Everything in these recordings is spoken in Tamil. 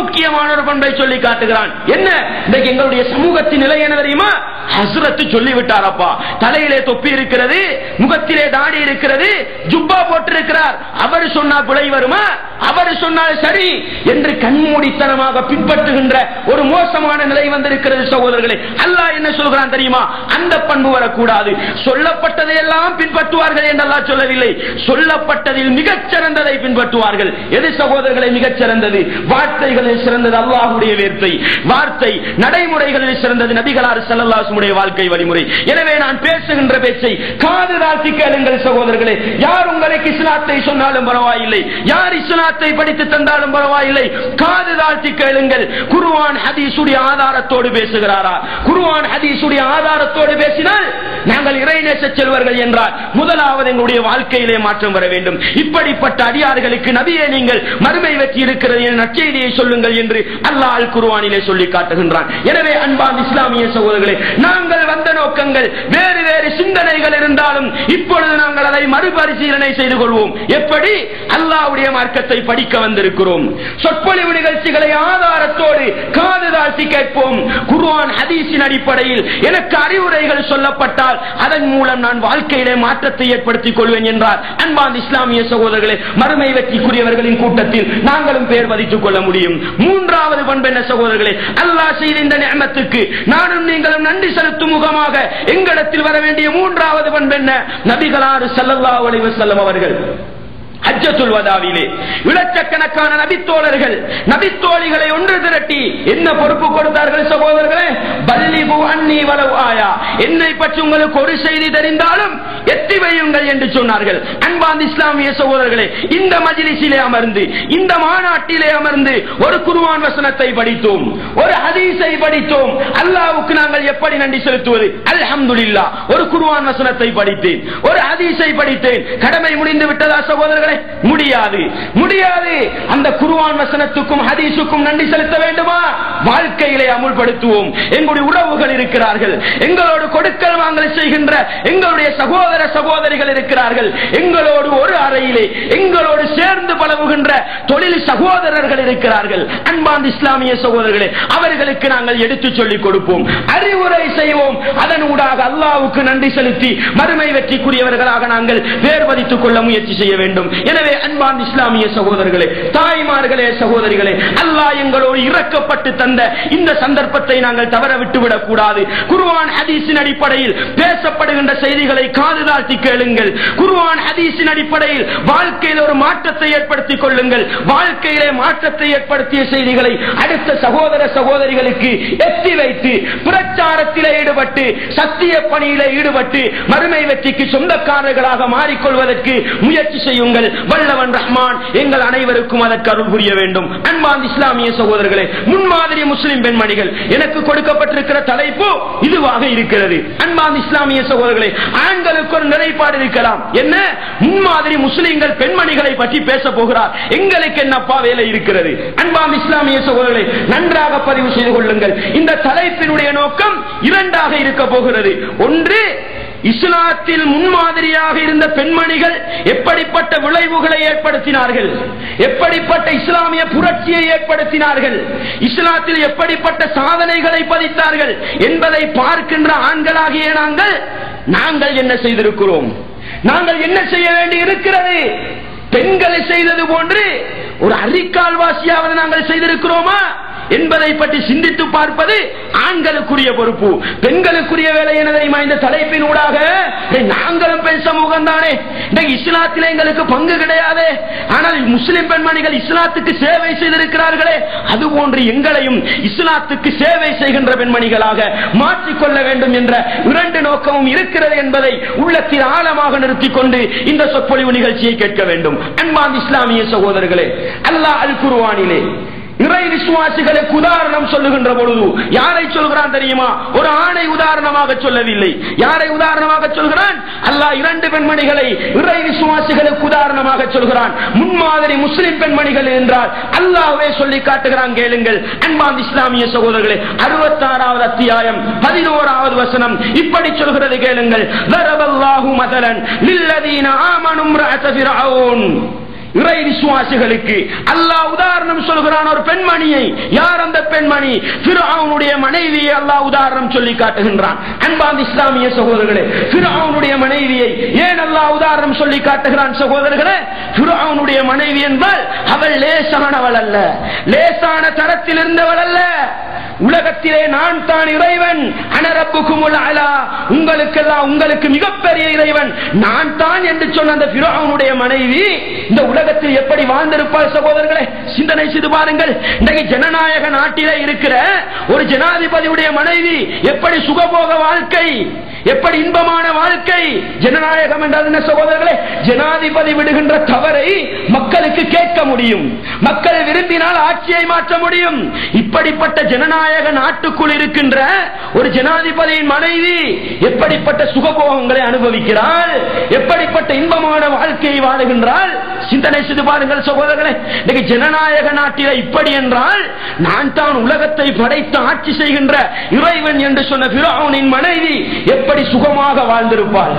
முக்கியமான ஒரு பண்பை சொல்லி காட்டுகிறான். என்ன இன்னைக்கு எங்களுடைய சமூகத்தின் நிலை என்ன தெரியுமா? ஹஸ்ரத் சொல்லிவிட்டாரப்பா, தலையிலே தொப்பி இருக்கிறது, முகத்திலே தாடி இருக்கிறது, ஜுப்பா போட்டிருக்கிறார், அவர் சொன்னா பிழை வருமா, அவர் சொன்னால் சரி என்று கண்மூடித்தனமாக பின்பற்றுகின்ற ஒரு மோசமான நிலை வந்திருக்கிறது சகோதரர்களே. அல்லாஹ் என்ன சொல்கிறான் தெரியுமா? அந்த பண்பு வரக்கூடாது. சொல்லப்பட்டதை எல்லாம் பின்பற்றுவார்கள் என்று அல்லாஹ் சொல்லவில்லை. சொல்லப்பட்டதில் மிகச் சிறந்ததை பின்பற்றுவார்கள். எது சகோதரர்களை மிகச் சிறந்தது? வார்த்தைகளில் சிறந்தது அல்லாஹ்வுடைய வார்த்தை, நடைமுறைகளில் சிறந்தது நபிகளார் ஸல்லல்லாஹு அலைஹி வஸல்லம் வாழ்க்கை வழிமுறை. எனவே நான் பேசுகின்ற பேச்சை காது தாழ்த்தி கேளுங்கள் சகோதரர்களே. யார் உங்களுக்கு இஸ்லாத்தை சொன்னாலும் பரவாயில்லை, யார் இஸ்லாத்தை படித்து தந்தாலும் பரவாயில்லை, காது தாழ்த்தி கேளுங்கள். குர்ஆன் ஹதீஸுடைய ஆதாரத்தோடு பேசுகிறாரா? குர்ஆன் ஹதீஸுடைய ஆதாரத்தோடு பேசினால் நாங்கள் இறைநேச செல்வர்கள் என்றால் முதலாவது எங்களுடைய வாழ்க்கையிலே மாற்றம் வர வேண்டும். இப்படிப்பட்ட அடியார்களுக்கு நபியே நீங்கள் மறுமை வெற்றி இருக்கிறது என்ற நற்செய்தியை சொல்லுங்கள் என்று அல்லாஹ் அல் குர்ஆனிலே சொல்லி காட்டுகின்றான். எனவே அன்பான இஸ்லாமிய சகோதரர்களே, நாங்கள் வந்த நோக்கங்கள் வேறு வேறு சிந்தனைகள் இருந்தாலும் இப்பொழுது நாங்கள் அதை மறுபரிசீலனை செய்து கொள்வோம். எப்படி? அல்லாஹ்வுடைய மார்க்கத்தை படிக்க வந்திருக்கிறோம். சொற்பொழிவு நிகழ்ச்சிகளை ஆதாரத்தோடு காது தாழ்த்தி கேட்போம். குர்ஆன் ஹதீஸின் அடிப்படையில் எனக்கு அறிவுரைகள் சொல்லப்பட்டால் அதன் மூலம் நான் வாழ்க்கையிலே மாற்றத்தை ஏற்படுத்திக் கொள்வேன் என்றார் அன்பான இஸ்லாமிய சகோதரர்களே, மறுமை வெற்றிக்குரியவர்களின் கூட்டத்தில் நாங்களும் பெயர் பதித்துக் கொள்ள முடியும். மூன்றாவது பண்பு என்ன சகோதரர்களே? அல்லாஹ் செய்த இந்த நிஅமத்துக்கு நானும் நீங்களும் நன்றி செலுத்தும் முகமாக எங்களிடத்தில் வர வேண்டிய மூன்றாவது பண்பு என்ன? நபிகளார் ஸல்லல்லாஹு அலைஹி வஸல்லம் அவர்கள் ஹஜ்ஜத்துல் வதாவிலே இலட்சக்கணக்கான நபித்தோழர்கள் நபித்தோழிகளை ஒன்று திரட்டி என்ன பொறுப்பு கொடுத்தார்கள் சகோதரர்களே? பல்லிகு அன்னி வலவ் ஆயா, என்னை பற்றி உங்களுக்கு ஒரு செய்தி தெரிந்தாலும் எத்தி வையுங்கள் என்று சொன்னார்கள். அன்பார்ந்த இஸ்லாமிய சகோதரர்களே, இந்த மஜ்லிஸிலே அமர்ந்து, இந்த மாநாட்டிலே அமர்ந்து ஒரு குர்ஆன் வசனத்தை படித்தோம், ஒரு ஹதீஸை படித்தோம். அல்லாஹ்வுக்கு நாங்கள் எப்படி நன்றி செலுத்துவது? அல்ஹம்துலில்லாஹ். ஒரு குர்ஆன் வசனத்தை படித்தேன், ஒரு ஹதீஸை படித்தேன், கடமை முடிந்து விட்டதா சகோதரர்களே? முடியாது, முடியாது. அந்த குர்ஆன் வசனத்துக்கும் ஹதீஸுக்கும் நன்றி செலுத்த வேண்டுமா? வாழ்க்கையிலே அமுல்படுத்துவோம். எங்களுடைய உறவுகள் இருக்கிறார்கள், எங்களோடு கொடுக்கல் வாங்கல் செய்கின்ற எங்களுடைய சகோதர சகோதரிகள் இருக்கிறார்கள், எங்களோடு ஒரு அறையிலே எங்களோடு சேர்ந்து பழகுகின்ற தொழில் சகோதரர்கள் இருக்கிறார்கள். அன்பார்ந்த இஸ்லாமிய சகோதரர்களே, அவர்களுக்கு நாங்கள் எடுத்துச் சொல்லிக் கொடுப்போம், அறிவுரை செய்வோம். அதனூடாக அல்லாஹ்வுக்கு நன்றி செலுத்தி மறுமை வெற்றிக்குரியவர்களாக நாங்கள் வேர்வதித்துக் கொள்ள முயற்சி செய்ய வேண்டும். எனவே அன்பார்ந்த இஸ்லாமிய சகோதரர்களே, தாய்மார்களே, சகோதரிகளே, அல்லாஹ் எங்களோடு இரக்கப்பட்டு தந்த இந்த சந்தர்ப்பத்தை நாங்கள் தவற விட்டுவிடக் கூடாது. குர்ஆன் ஹதீஸின் அடிப்படையில் பேசப்படுகின்ற செய்திகளை காது தாழ்த்தி கேளுங்கள். குர்ஆன் ஹதீஸின் அடிப்படையில் வாழ்க்கையில் ஒரு மாற்றத்தை ஏற்படுத்திக் கொள்ளுங்கள். வாழ்க்கையிலே மாற்றத்தை ஏற்படுத்திய செய்திகளை அடுத்த சகோதர சகோதரிகளுக்கு எத்தி வைத்து பிரச்சாரத்திலே ஈடுபட்டு சத்திய பணியிலே ஈடுபட்டு மறுமை வெற்றிக்கு சொந்தக்காரர்களாக மாறிக்கொள்வதற்கு முயற்சி செய்யுங்கள். வல்லவன் ரஹ்மான் எங்கள் அனைவருக்கும் அதற்கு அருள் புரிய வேண்டும். அன்பார்ந்த இஸ்லாமிய சகோதரர்களே, முன்மாதிரி முஸ்லிம் பெண்மணிகள் எனக்கு கொடுக்கப்பட்டிருக்கிற தலைப்பு இதுவாக இருக்கிறது. அன்பார்ந்த இஸ்லாமிய சகோதரர்களே, ஆண்களுக்கு ஒரு நிலைப்பாடு இருக்கலாம். என்ன? முன்மாதிரி முஸ்லிம்கள் பெண்மணிகளை பற்றி பேச போகிறார், எங்களுக்கு என்னப்பா வேலை இருக்கிறது? அன்பார்ந்த இஸ்லாமிய சகோதரர்களே, நன்றாக பதிவு செய்து கொள்ளுங்கள். இந்த தலைப்பினுடைய நோக்கம் இரண்டாக இருக்க போகிறது. ஒன்று, இஸ்லாத்தில் முன்மாதிரியாக இருந்த பெண்மணிகள் எப்படிப்பட்ட விளைவுகளை ஏற்படுத்தினார்கள், எப்படிப்பட்ட இஸ்லாமிய புரட்சியை ஏற்படுத்தினார்கள், இஸ்லாத்தில் எப்படிப்பட்ட சாதனைகளை பதித்தார்கள் என்பதை பார்க்கின்ற ஆண்களாகிய நாங்கள் என்ன செய்திருக்கிறோம், நாங்கள் என்ன செய்ய வேண்டி இருக்கிறது? பெண்களை செய்தது போன்று ஒரு அரிக்கால்வாசியாவது நாங்கள் செய்திருக்கிறோமா என்பதை பற்றி சிந்தித்து பார்ப்பது ஆண்களுக்குரிய பொறுப்பு. பெண்களுக்குரிய வேலை என்ன தெரியுமா? இந்த தலைப்பின் ஊடாக நாங்களும் பெண் சமூகம் தானே, இஸ்லாத்திலே எங்களுக்கு பங்கு கிடையாது, ஆனால் முஸ்லிம் பெண்மணிகள் இஸ்லாத்துக்கு சேவை செய்திருக்கிறார்களே, அதுபோன்று எங்களையும் இஸ்லாத்துக்கு சேவை செய்கின்ற பெண்மணிகளாக மாற்றிக்கொள்ள வேண்டும் என்ற இரண்டு நோக்கமும் இருக்கிறது என்பதை உள்ளத்தில் ஆழமாக நிறுத்திக் கொண்டு இந்த சொற்பொழிவு நிகழ்ச்சியை கேட்க வேண்டும். அன்பார்ந்த இஸ்லாமிய சகோதரர்களே, அல்லாஹ் அல் குர்ஆனிலே இறை விசுவாசிகளுக்கு உதாரணம் சொல்லுகின்ற பொழுது யாரை சொல்கிறான் தெரியுமா? ஒரு ஆணை உதாரணமாக சொல்லவில்லை. யாரை உதாரணமாக சொல்கிறான்? அல்லாஹ் இரண்டு பெண்மணிகளை இறை விசுவாசிகளுக்கு உதாரணமாக சொல்கிறான். முன்மாதிரி முஸ்லிம் பெண்மணிகள் என்றால் அல்லாஹ்வே சொல்லி காட்டுகிறான். கேளுங்கள் அன்பார்ந்த இஸ்லாமிய சகோதரர்களே, 66வது அத்தியாயம் 11வது வசனம் இப்படி சொல்கிறது. கேளுங்கள். ضرب الله مثلا للذين آمنوا امرأة فرعون. இறை விசுவாசிகளுக்கு அல்லாஹ் உதாரணம் சொல்கிறான் ஒரு பெண்மணியை. யார் அந்த பெண்மணி? ஃபிரௌனுடைய மனைவியை அல்லாஹ் உதாரணம் சொல்லி காட்டுகின்றான். அன்பார்ந்த இஸ்லாமிய சகோதரர்களே, ஃபிரௌனுடைய மனைவியை ஏன் அல்லாஹ் உதாரணம் சொல்லி காட்டுகிறான் சகோதரர்களே? ஃபிரௌனுடைய மனைவி என்றால் அவள் லேசானவள் அல்ல, லேசான தரத்தில் இருந்தவள் அல்ல. உலகத்திலே நான் தான் இறைவன், அனரப்புக்குமுல் அலா, உங்களுக்கு மிகப்பெரிய இறைவன் நான் தான் என்று சொன்ன அந்த ஃபிரௌனுடைய மனைவி இந்த உலகத்தில் எப்படி வாழ்ந்திருப்பாள் சகோதரர்களே? சிந்தனை செய்து பாருங்கள். இன்றைக்கு ஜனநாயக நாட்டிலே இருக்கிற ஒரு ஜனாதிபதியுடைய மனைவி எப்படி சுகபோக வாழ்க்கை, எப்படி இன்பமான வாழ்க்கை. ஜனநாயகம் என்றால் என்ன சகோதரர்களே? ஜனாதிபதி விடுகின்ற தவறை மக்களுக்கு கேட்க முடியும், மக்கள் விரும்பினால் ஆட்சியை மாற்ற முடியும். இப்படிப்பட்ட ஜனநாயக நாட்டுக்குள் இருக்கின்ற ஒரு ஜனாதிபதியின் மனைவி எப்படிப்பட்ட சுகபோகங்களை அனுபவிக்கிறாள், எப்படிப்பட்ட இன்பமான வாழ்க்கையை வாழுகின்றாள். சிந்தனை செய்து பாருங்கள் சகோதரர்களே. இன்னைக்கு ஜனநாயக நாட்டில் இப்படி என்றால் நான் தான் உலகத்தை படைத்து ஆட்சி செய்கின்ற இறைவன் என்று சொன்ன ஃபிரௌனின் மனைவி எப்படி சுகமாக வாழ்ந்திருப்பாள்,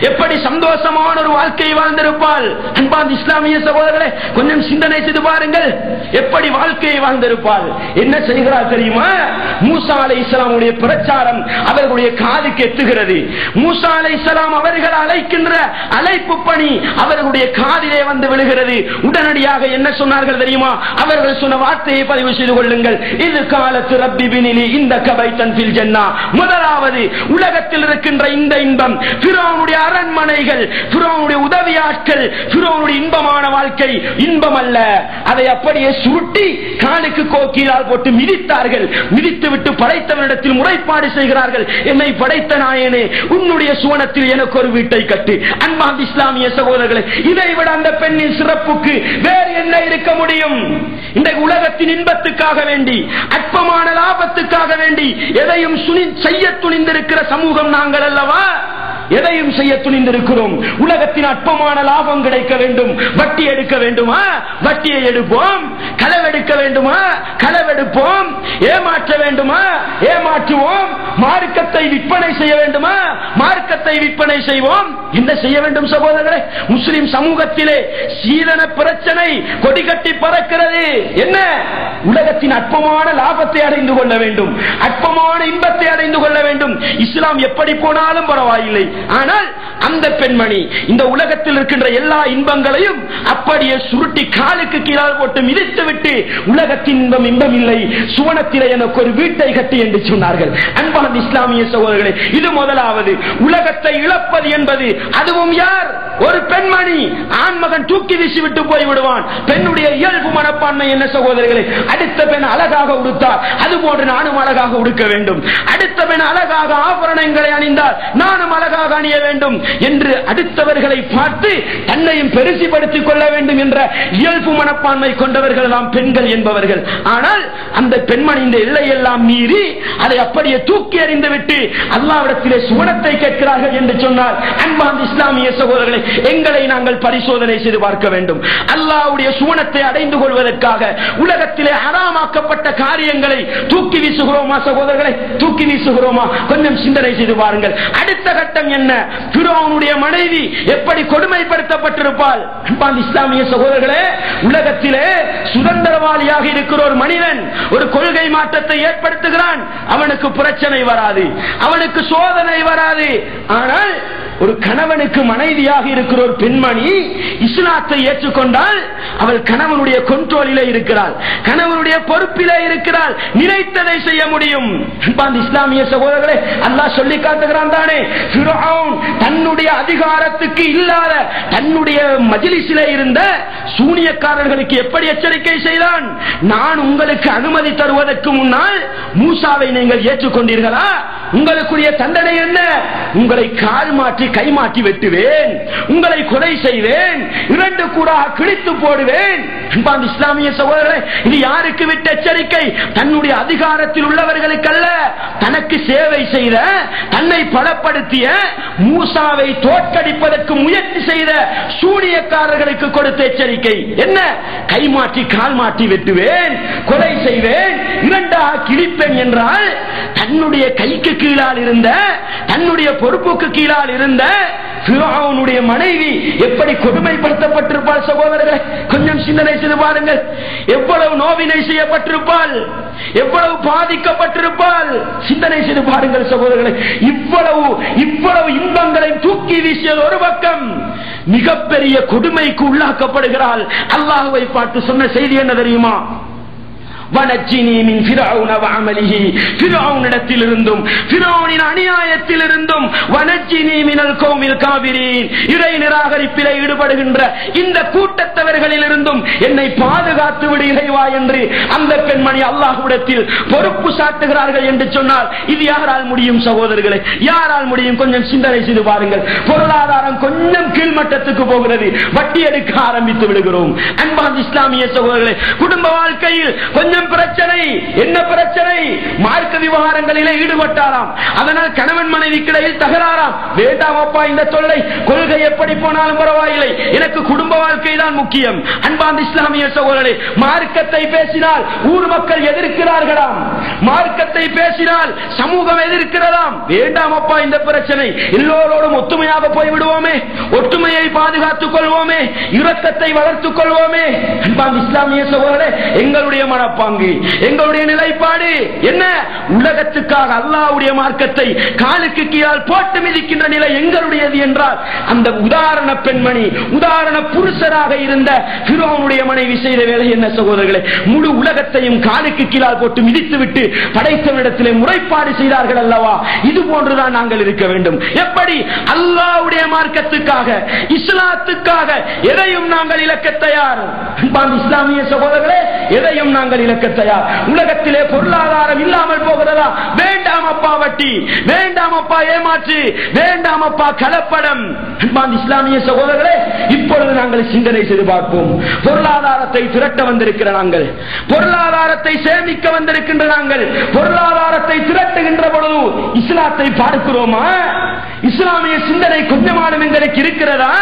எப்படி சந்தோஷமான ஒரு வாழ்க்கையை வாழ்ந்திருப்பாள். அன்பார்ந்த இஸ்லாமிய சகோதரர்களே, கொஞ்சம் சிந்தனை செய்து பாருங்கள், எப்படி வாழ்க்கையை வாழ்ந்திருப்பாள். என்ன செய்கிறார் தெரியுமா? மூசா அலைஹிஸ்ஸலாமுடைய பிரச்சாரம் அவர்களுடைய காதுக்கு எட்டுகிறது. மூசா அலைஹிஸ்ஸலாம் அவர்கள் அழைக்கின்ற அழைப்பு பணி அவர்களுடைய காதிலே வந்து விழுகிறது. உடனடியாக என்ன சொன்னார்கள் தெரியுமா? அவர்கள் சொன்ன வார்த்தையை பதிவு செய்து கொள்ளுங்கள். இது காலத்து ரப்பி பினிலி இந்த கபைத்தன் ஃபில் ஜன்னா. முதலாவது உலகத்தில் இருக்கின்ற இந்த இன்பம், ஃபிரௌனுடைய அரண்மனைகள், ஃபிரௌனுடைய உதவியாட்கள், ஃபிரௌனுடைய இன்பமான வாழ்க்கை இன்பம் அல்ல. அதை அப்படியே சுருட்டி காலுக்கு கோக்கிலால் போட்டு மிதித்தார்கள். மிதித்து விட்டு படைத்தவனிடத்தில் முறைப்பாடு செய்கிறார்கள். என்னை படைத்த நாயனே, உன்னுடைய சுவனத்தில் எனக்கு ஒரு வீட்டை கட்டு. அன்பார்ந்த இஸ்லாமிய சகோதரர்களே, இதை விட அந்த பெண்ணின் சிறப்புக்கு வேறு என்ன இருக்க முடியும்? இன்றைக்கு உலகத்தின் இன்பத்துக்காக வேண்டி, அற்பமான லாபத்துக்காக வேண்டி எதையும் செய்ய துணிந்திருக்கிற சமூகம் நாங்கள் அல்லவா? எதையும் செய்ய துணிந்திருக்கிறோம். உலகத்தின் அற்பமான லாபம் கிடைக்க வேண்டும், வட்டி எடுக்க வேண்டுமா, வட்டியை எடுப்போம். களவெடுக்க வேண்டுமா, களவெடுப்போம். ஏமாற்ற வேண்டுமா, ஏமாற்றுவோம். மார்க்கத்தை விற்பனை செய்ய வேண்டுமா, மார்க்கத்தை விற்பனை செய்வோம். என்ன செய்ய வேண்டும் சகோதரர்களே? முஸ்லிம் சமூகத்திலே சீதன பிரச்சனை கொடிகட்டி பறக்கிறது. என்ன? உலகத்தின் அற்பமான லாபத்தை அடைந்து கொள்ள வேண்டும், அற்பமான இன்பத்தை அடைந்து கொள்ள வேண்டும். இஸ்லாம் எப்படி போனாலும் பரவாயில்லை. ஆனால் அந்த பெண்மணி இந்த உலகத்தில் இருக்கின்ற எல்லா இன்பங்களையும் அப்படியே சுருட்டி காலுக்கு கீழால் போட்டு மிதித்து விட்டு உலகத்தின் இன்பம் இன்பம் இல்லை, சுவனத்திலே எனக்கு ஒரு வீட்டை கட்டி என்று சொன்னார்கள். அன்பார்ந்த இஸ்லாமிய சகோதரர்களே, இது முதலாவது. உலகத்தை இழப்பது என்பது அதுவும் யார்? ஒரு பெண்மணி. ஆண்மகன் தூக்கி வீசி விட்டு போய் விடுவான். பெண்ணுடைய இயல்பு மனப்பான்மை என்ன சகோதரர்களே? அடுத்த பெண் அழகாக உடுத்தார், அதுபோன்று நானும் அழகாக உடுக்க வேண்டும். அடுத்த பெண் அழகாக ஆபரணங்களை அணிந்தால் நானும் அழகாக அணிய வேண்டும் என்று அடுத்தவர்களை பார்த்து தன்னையும் பெருசிப்படுத்திக் கொள்ள வேண்டும் என்ற இயல்பு மனப்பான்மை கொண்டவர்கள் நாம் பெண்கள் என்பவர்கள். ஆனால் அந்த பெண்மணி இந்த எல்லையெல்லாம் மீறி அதை அப்படியே தூக்கி எறிந்து விட்டு அல்லாஹ்விடத்திலே சுவனத்தை கேட்கிறார்கள் என்று சொன்னால், அன்பார்ந்த இஸ்லாமிய சகோதரர்களை, எங்களை நாங்கள் பரிசோதனை செய்து பார்க்க வேண்டும். அல்லாஹ்வுடைய சுவனத்தை அடைந்து கொள்வதற்காக உலகத்திலே ஹராமாக்கப்பட்ட காரியங்களை தூக்கி வீசுகிறோமா சகோதரர்களை? தூக்கி வீசுகிறோமா? கொஞ்சம் சிந்தனை செய்து பாருங்கள். அடுத்த கட்டம் என்ன? ஃபிரௌனுடைய மனைவி எப்படி கொடுமைப்படுத்தப்பட்டிருப்பாள்? அன்பார்ந்த இஸ்லாமிய சகோதரர்களே, உலகத்திலே சுதந்திரவாளியாக இருக்கிற ஒரு மனிதன் ஒரு கொள்கை மாற்றத்தை ஏற்படுத்துகிறான். அவனுக்கு பிரச்சனை வராது, அவனுக்கு சோதனை வராது. ஆனால் ஒரு கணவனுக்கு மனைவியாக இருக்கிற ஒரு பெண்மணி இஸ்லாத்தை ஏற்றுக்கொண்டால் அவள் கணவனுடைய கண்ட்ரோலிலே இருக்கிறாள், கணவனுடைய பொறுப்பிலே இருக்கிறாள், நினைத்ததை செய்ய முடியும். அன்பார்ந்த இஸ்லாமிய சகோதரர்களே, அல்லாஹ் சொல்லி காட்டுகிறான் தானே, ஃபிரௌன் தன்னுடைய அதிகாரத்துக்கு இல்லாத தன்னுடைய மஜ்லிஸிலே இருந்த சூனியக்காரர்களுக்கு எப்படி எச்சரிக்கை செய்தான்? நான் உங்களுக்கு அனுமதி தருவதற்கு முன்னால் மூசாவை நீங்கள் ஏற்றுக்கொண்டீர்களா? உங்களுக்குரிய தண்டனை என்ன? உங்களை கால் மாற்றி கை மாற்றி வெட்டுவேன், உங்களை கொலை செய்வேன், இரண்டு கூட கிழித்து போடுவேன். அன்பார்ந்த இஸ்லாமிய சகோதரர்களே, இது யாருக்கு விட்ட எச்சரிக்கை? தன்னுடைய அதிகாரத்தில் உள்ளவர்களுக்கு அல்ல, தனக்கு சேவை செய்த, தன்னை பலப்படுத்திய, மூசாவை தோற்கடிப்பதற்கு முயற்சி செய்த சூனியக்காரர்களுக்கு கொடுத்த எச்சரிக்கை என்ன? கை மாற்றி கால் மாற்றி வெட்டுவேன், கொலை செய்வேன், இரண்டாக கிழிப்பேன் என்றால் தன்னுடைய கைக்கு கீழால் இருந்த, தன்னுடைய பொறுப்புக்கு கீழால் இருந்த ஃபிரௌனுடைய மனைவி எப்படி கொடுமைப்படுத்தப்பட்டிருப்பாள் சகோதரர்களே, கொஞ்சம் சிந்தனை செய்து பாருங்கள். எவ்வளவு நோவினை செய்யப்பட்டிருப்பாள், எவ்வளவு பாதிக்கப்பட்டிருப்பாள், சிந்தனை செய்து பாருங்கள் சகோதரர்களே. இவ்வளவு இன்பங்களை தூக்கி வீசியது ஒரு பக்கம், மிகப்பெரிய கொடுமைக்கு உள்ளாக்கப்படுகிறாள். அல்லாஹ்வை பார்த்து சொன்ன செய்தி என்ன தெரியுமா? வனஜ்ஜினி மின் ஃபிரௌன வஅமலிஹி, ஃபிரௌனிடத்திலிருந்தும் ஃபிரௌனின் அநியாயத்திலிருந்தும், வனஜ்ஜினி மினல் கௌமில் காபிரீன், இறை நிராகரிப்பிலே ஈடுபடுகின்ற இந்த கூட்டத்தவர்களிலிருந்தும் என்னை பாதுகாத்து விடு இறைவா என்று அந்த பெண்மணி அல்லாஹ்விடத்தில் பொறுப்பு சாட்டுகிறார்கள் என்று சொன்னால் இது யாரால் முடியும் சகோதரர்களே? யாரால் முடியும்? கொஞ்சம் சிந்தனை செய்து பாருங்கள். பொருளாதாரம் கொஞ்சம் கீழ்மட்டத்துக்கு போகிறது, வட்டி எடுக்க ஆரம்பித்து விடுகிறோம். அன்பார்ந்த இஸ்லாமிய சகோதரர்களே, குடும்ப வாழ்க்கையில் கொஞ்சம் பிரச்சனை. என்ன பிரச்சனை? மார்க்க விவகாரங்களிலே ஈடுபட்டாராம், அதனால் கணவன் மனைவிக்கிடையில் தகராறாம். வேண்டாம் அப்பா இந்த தொல்லை, கொள்கை எப்படி போனாலும் பரவாயில்லை, எனக்கு குடும்ப வாழ்க்கை தான் முக்கியம். அன்பார்ந்த இஸ்லாமிய சகோதரர்களே, மார்க்கத்தை பேசினால் ஊர் மக்கள் எதிர்க்கிறார்களாம், மார்க்கத்தை பேசினால் சமூகம் எதிர்க்கிறதாம். வேண்டாம் அப்பா இந்த பிரச்சனை, எல்லோரோடும் ஒத்துமையாக போய்விடுவோமே, ஒற்றுமையை பாதுகாத்துக் கொள்வோமே, இரக்கத்தை வளர்த்துக் கொள்வோமே. அன்பார்ந்த இஸ்லாமிய சகோதரர்களே, எங்களுடைய மனப்பாங்கு, எங்களுடைய நிலைப்பாடு என்ன? உலகத்துக்காக அல்லாஹ்வுடைய மார்க்கத்தை காலுக்கு கீழால் போட்டு மிதிக்கின்ற நிலை எங்களுடையது என்றால், அந்த உதாரண பெண்மணி, உதாரண புருஷராக இருந்த ஃபிரௌனுடைய மனைவி செய்த வேலை என்ன சகோதரர்களே? முழு உலகத்தையும் காலுக்கு கீழால் போட்டு மிதித்துவிட்டு படைத்தவனிடத்திலே முறைப்பாடு செய்தார்கள் அல்லவா? இது போன்றுதான் நாங்கள் இருக்க வேண்டும். எப்படி? அல்லாஹ்வுடைய மார்க்கத்துக்காக, இஸ்லாத்துக்காக எதையும் நாங்கள் இழக்க தயார். இஸ்லாமிய சகோதரர்களே, எதையும் நாங்கள் இழக்க தயார். உலகத்திலே பொருளாதாரம் இல்லாமல் போகிறதா? வேண்டாம் அப்பா வட்டி, வேண்டாம் அப்பா ஏமாற்று, வேண்டாம் அப்பா கலப்படம். இஸ்லாமிய சகோதரர்களே, இப்பொழுது நாங்கள் சிந்தனை செய்து பார்ப்போம். பொருளாதாரத்தை திரட்ட வந்திருக்கிற நாங்கள், பொருளாதாரத்தை சேமிக்க வந்திருக்கின்ற நாங்கள், பொருளாதாரத்தை திரட்டுகின்ற பொழுது இஸ்லாத்தை பார்க்கிறோமா? இஸ்லாமிய சிந்தனை கொஞ்சமானும் எங்களுக்கு இருக்கிறதா?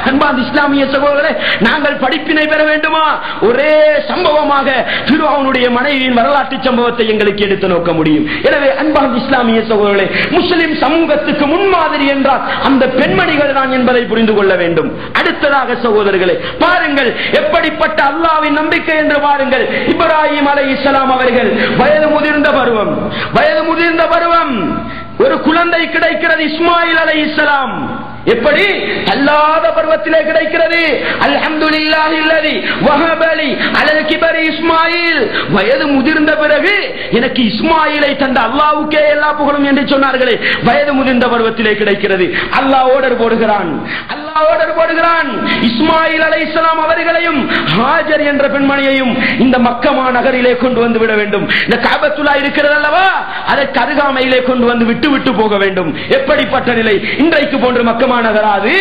அன்பார்ந்த இஸ்லாமிய சகோதரர்களே, நாங்கள் படிப்பினை பெற வேண்டுமா? ஒரே சம்பவமாக ஃபிரௌனுடைய மனைவியின் வரலாற்று சம்பவத்தை எங்களுக்கு எடுத்து நோக்க முடியும். எனவே அன்பார்ந்த இஸ்லாமிய சகோதரர்களே, முஸ்லிம் சமூகத்துக்கு முன்மாதிரி என்றால் அந்த பெண்மணிகள் தான் என்பதை புரிந்து கொள்ள வேண்டும். அடுத்ததாக சகோதரர்களே, பாருங்கள் எப்படிப்பட்ட அல்லாஹ்வின் நம்பிக்கை என்று பாருங்கள். இப்ராஹிம் அலைஹிஸ்ஸலாம் அவர்கள் வயது முதிர்ந்த பருவம், வயது முதிர்ந்த பருவம், ஒரு குழந்தை கிடைக்கிறது, இஸ்மாயில் அலைஹிஸ்ஸலாம். எப்படி? அல்லாத பருவத்திலே கிடைக்கிறது. அல்ஹம்துலில்லாஹில்லதி வஹபலி அலல் கிபரி இஸ்மாயில். வயது முதிர்ந்த பிறகு எனக்கு இஸ்மாயிலை தந்த அல்லாஹ்வுக்கே எல்லா புகழும் என்று சொன்னார்களே, வயது முதிர்ந்த பருவத்திலே கிடைக்கிறது. அல்லாஹ் ஆர்டர் போடுகிறான், அல்லாஹ் ஆர்டர் போடுகிறான். இஸ்மாயில் அலைஹிஸ்ஸலாம் அவர்களையும் ஹாஜர் என்ற பெண்மணியையும் இந்த மக்கமா நகரிலே கொண்டு வந்து விட வேண்டும். இந்த காபத்துல்லா இருக்கிறது அல்லவா, அதற்கு அருகாமையிலே கொண்டு வந்து விட்டு விட்டு போக வேண்டும். எப்படிப்பட்ட நிலை? இன்றைக்கு போன்ற மக்கமா நகராது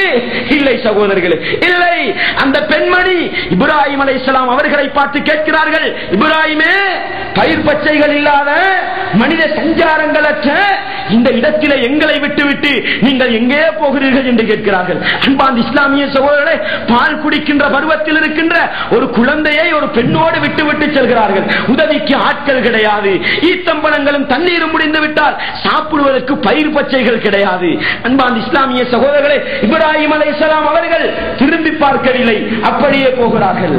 இல்லை சகோதரர்களே, இல்லை. அந்த பெண்மணி இப்ராஹிம் அலைஹிஸ்ஸலாம் அவர்களை பார்த்து கேட்கிறார்கள், இப்ராஹிமே, பயிர் பச்சைகள் இல்லாத, மனித சஞ்சாரங்களற்ற இந்த இடத்திலே எங்களை விட்டுவிட்டு நீங்கள் எங்கே போகிறீர்கள் என்று கேட்கிறார்கள். அன்பார்ந்த இஸ்லாமிய சகோதரர்களே, பால் குடிக்கின்ற பருவத்தில் இருக்கின்ற ஒரு குழந்தையை ஒரு பெண்ணோடு விட்டுவிட்டு செல்கிறார்கள். உதவிக்கு ஆட்கள் கிடையாது, ஈத்தம்பழங்களும் தண்ணீரும் முடிந்து விட்டால் சாப்பிடுவதற்கு பயிர் பச்சைகள் கிடையாது. அன்பார்ந்த இஸ்லாமிய சகோதரர்களே, இப்ராஹிம் அலைஹிஸ்ஸலாம் அவர்கள் திரும்பி பார்க்கவில்லை, அப்படியே போகிறார்கள்.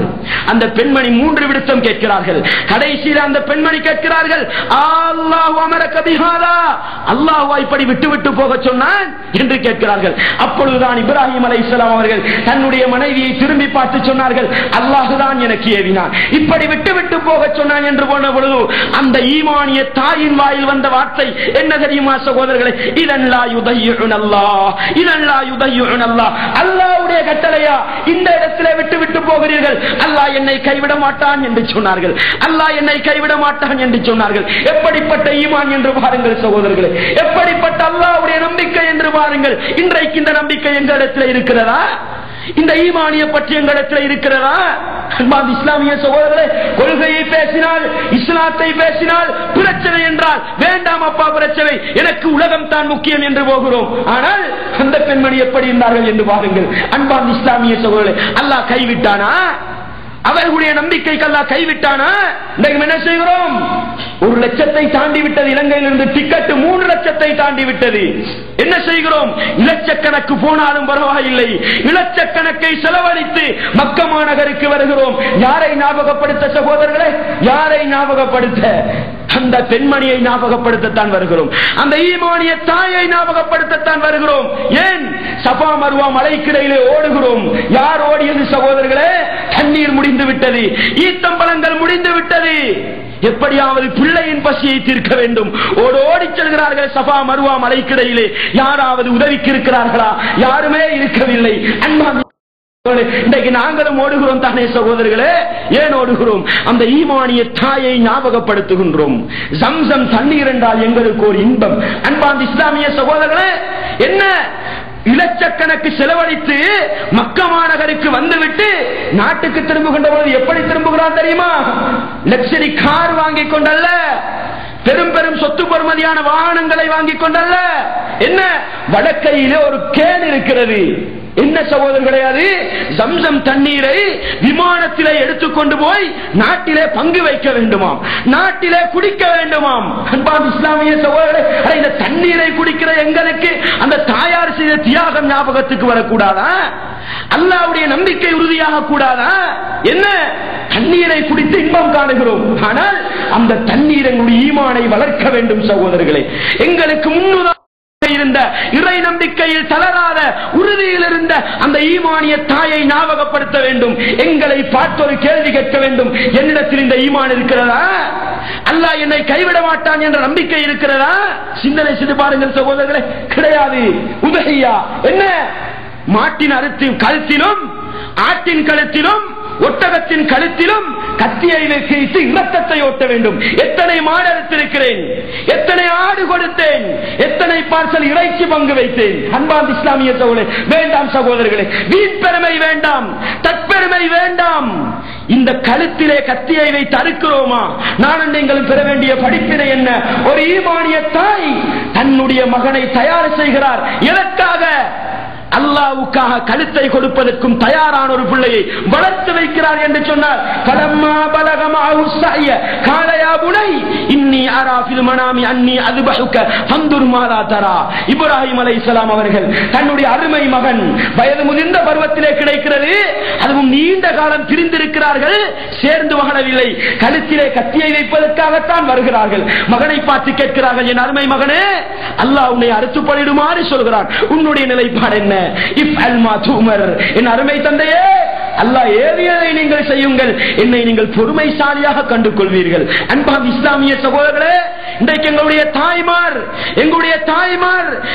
அந்த பெண்மணி 3 விடுத்தம் கேட்கிறார்கள். கடைசியில் அந்த பெண்மணி கேட்கிறார்கள், அல்லாஹ் அமரக பிஹாதா, அல்லாஹ் இப்படி விட்டு விட்டு போக சொன்னான் என்று கேட்கிறார்கள். அப்பொழுதுதான் இப்ராஹிம் அலைஹிஸ்ஸலாம் அவர்கள் தன்னுடைய மனைவியை திரும்பி பார்த்து சொன்னார்கள், அல்லாஹ் தான் எனக்கு ஏவினான், இப்படி விட்டு விட்டு போக சொன்னான் என்று போன பொழுது அந்த ஈமானிய தாயின் வாயில் வந்த வார்த்தை என்ன தெரியுமா சகோதரர்களே? இதல்லா யுதையுன் அல்லாஹ், இதல்லா யுதையுன் அல்லாஹ். அல்லாஹ்வுடைய கட்டளையா இந்த இடத்திலே விட்டு விட்டு போகிறீர்கள்? அல்லாஹ் என்னை கைவிட மாட்டான் என்று சொன்னார்கள், அல்லாஹ் என்னை கைவிட மாட்டான் என்று சொன்னார்கள். எப்படிப்பட்ட ஈமான் என்று பாருங்கள் சகோதரர்களே, எப்படிப்பட்ட அல்லாஹ்வுடைய நம்பிக்கை என்று பாருங்கள். இன்றைக்கு இந்த நம்பிக்கை எங்களிடத்தில் இருக்கிறதா? இந்த ஈமானிய பற்றி எங்களிடத்தில் இருக்கிறதா? இஸ்லாமிய சகோதரர்களே, கொள்கையை பேசினால், இஸ்லாத்தை பேசினால் பிரச்சனை என்றால் வேண்டாம் அப்பா பிரச்சனை, எனக்கு உலகம் தான் முக்கியம் என்று போகிறோம். ஆனால் அந்த பெண்மணி எப்படி இருந்தார்கள் என்று பாருங்கள். அன்பார்ந்த இஸ்லாமிய சகோதரர்களே, அல்லாஹ் கைவிட்டானா? அவர்களுடைய நம்பிக்கைக்கு அல்லாஹ் கைவிட்டானா? இன்றைக்கு என்ன செய்கிறோம்? 1 லட்சத்தை தாண்டி விட்டது. இலங்கையிலிருந்து டிக்கெட் 3 லட்சத்தை தாண்டி விட்டது. என்ன செய்கிறோம்? இலட்சக்கணக்கு போனாலும் பரவாயில்லை, இலட்சக்கணக்கை செலவழித்து மக்கா மாநகருக்கு வருகிறோம். யாரை ஞாபகப்படுத்த சகோதரர்களே? யாரை ஞாபகப்படுத்த? அந்த பெண்மணியை ஞாபகப்படுத்தத்தான் வருகிறோம். அந்த ஈமானிய தாயை ஞாபகப்படுத்தத்தான் வருகிறோம். ஏன்? சஃபா மர்வா மலைக்கிடையிலே ஓடுகிறோம். யார் ஓடியது சகோதரர்களே? தண்ணீர் முடிந்து விட்டது, ஈத்தம்பழங்கள் முடிந்து விட்டது. எப்படியாவது பிள்ளையின் பசியை தீர்க்க வேண்டும். ஓடி செல்கிறார்கள் சஃபா மர்வா மலைக்கிடையிலே. யாராவது உதவிக்கு இருக்கிறார்களா? யாருமே இருக்கவில்லை. இன்றைக்கு நாங்களும் ஓடுகிறோம் தானே சகோதரர்களே? ஏன் ஓடுகிறோம்? அந்த ஈமானிய தாயை ஞாபகப்படுத்துகின்றோம். ஜம்சம் தண்ணீர் என்றால் எங்களுக்கு ஒரு இன்பம். அன்பார்ந்த இஸ்லாமிய சகோதரர்களே, என்ன இலட்சக்கணக்கு செலவழித்து மக்கா மாநகருக்கு வந்துவிட்டு நாட்டுக்கு திரும்புகின்ற போது எப்படி திரும்புகிறான் தெரியுமா? லக்ஸரி கார் வாங்கிக் கொண்டல்ல, பெரும் பெரும் சொத்து பெறுமதியான வாகனங்களை வாங்கிக் கொண்டல்ல. என்ன? வடக்கையிலே ஒரு கேன் இருக்கிறது. என்ன சகோதரர்களே? அது ஜம்சம் தண்ணீரை விமானத்திலே எடுத்துக்கொண்டு போய் நாட்டிலே பங்கு வைக்க வேண்டுமாம், நாட்டிலே குடிக்க வேண்டுமாம். அன்பார்ந்த இஸ்லாமிய சகோதரர்களே, இந்த தண்ணீரை குடிக்கிற எங்களுக்கு அந்த தாயார் செய்த தியாகம் ஞாபகத்துக்கு வரக்கூடாதா? அல்லாஹ்வுடைய நம்பிக்கை உறுதியாக கூடாதா? என்ன? தண்ணீரை குடித்து இன்பம் காணுகிறோம். ஆனால் அந்த தண்ணீர் எங்களுடைய ஈமானை வளர்க்க வேண்டும் சகோதரர்களே. எங்களுக்கு முன்னுதான் இருந்த இறை நம்பிக்கையில் தளராத உறுதியில் இருந்த அந்த ஈமானிய தாயை ஞாபகப்படுத்த வேண்டும். எங்களை பார்த்து ஒரு கேள்வி கேட்க வேண்டும். என்னிடத்தில் இந்த ஈமான் இருக்கிறதா? அல்லாஹ் என்னை கைவிட மாட்டான் என்ற நம்பிக்கை இருக்கிறதா? சிந்தனை செய்து பாருங்கள் சகோதரர்களே. கிடையாது. உதகையா என்ன? மாட்டின் கழுத்திலும் ஆட்டின் கழுத்திலும் ஒட்டகத்தின் கழுத்திலும் கத்தியை வைத்து இரத்தத்தை ஓட்ட வேண்டும். எத்தனை மாடு அறுத்திருக்கிறேன், எத்தனை ஆடு கொடுத்தேன், எத்தனை பார்சல் இறைச்சி பங்கு வைத்தேன். அன்பார்ந்த இஸ்லாமிய சகோதரர்களே, வேண்டாம் சகோதரர்களே, வீண் பெருமை வேண்டாம், தற்பெருமை வேண்டாம். இந்த கழுத்திலே கத்தியை வைத்து அறுக்கிறோமா? நான் நீங்களும் பெற வேண்டிய படிப்பினை என்ன? ஒரு ஈமானிய தாய் தன்னுடைய மகனை தயார் செய்கிறார். எதற்காக? அல்லாஹ்வுக்காக கழுத்தை கொடுப்பதற்கும் தயாரான ஒரு பிள்ளையை வளர்த்து வைக்கிறார் என்று சொன்னார். பலம்மா பலகமாஹு ஸய கால யா புனை இன்னி அரா ஃபில் மனாமி அன்னி அஸ்பஹுக ஃபந்துர் மாதா தரா. இப்ராஹிம் அலைஹிஸ்ஸலாம் அவர்கள் தன்னுடைய அருமை மகன் வயது முதிர்ந்த பருவத்திலே கிடைக்கிறது. அதுவும் நீண்ட காலம் பிரிந்திருக்கிறார்கள், சேர்ந்து வாழவில்லை. கழுத்திலே கத்தியை வைப்பதற்காகத்தான் வருகிறார்கள். மகனை பார்த்து கேட்கிறார்கள், என் அருமை மகனே, அல்லாஹ் உன்னை அறுத்து பலிடுமாறு சொல்கிறான், உன்னுடைய நிலைப்பாடு என்ன? என் அருமை தந்தையே, அல்லாஹ் ஏவியதை நீங்கள் செய்யுங்கள், என்னை நீங்கள் பொறுமைசாலியாக கண்டு கொள்வீர்கள். அன்பார்ந்த இஸ்லாமிய சகோதரர்களே, இன்றைக்கு எங்களுடைய தாய்மார்,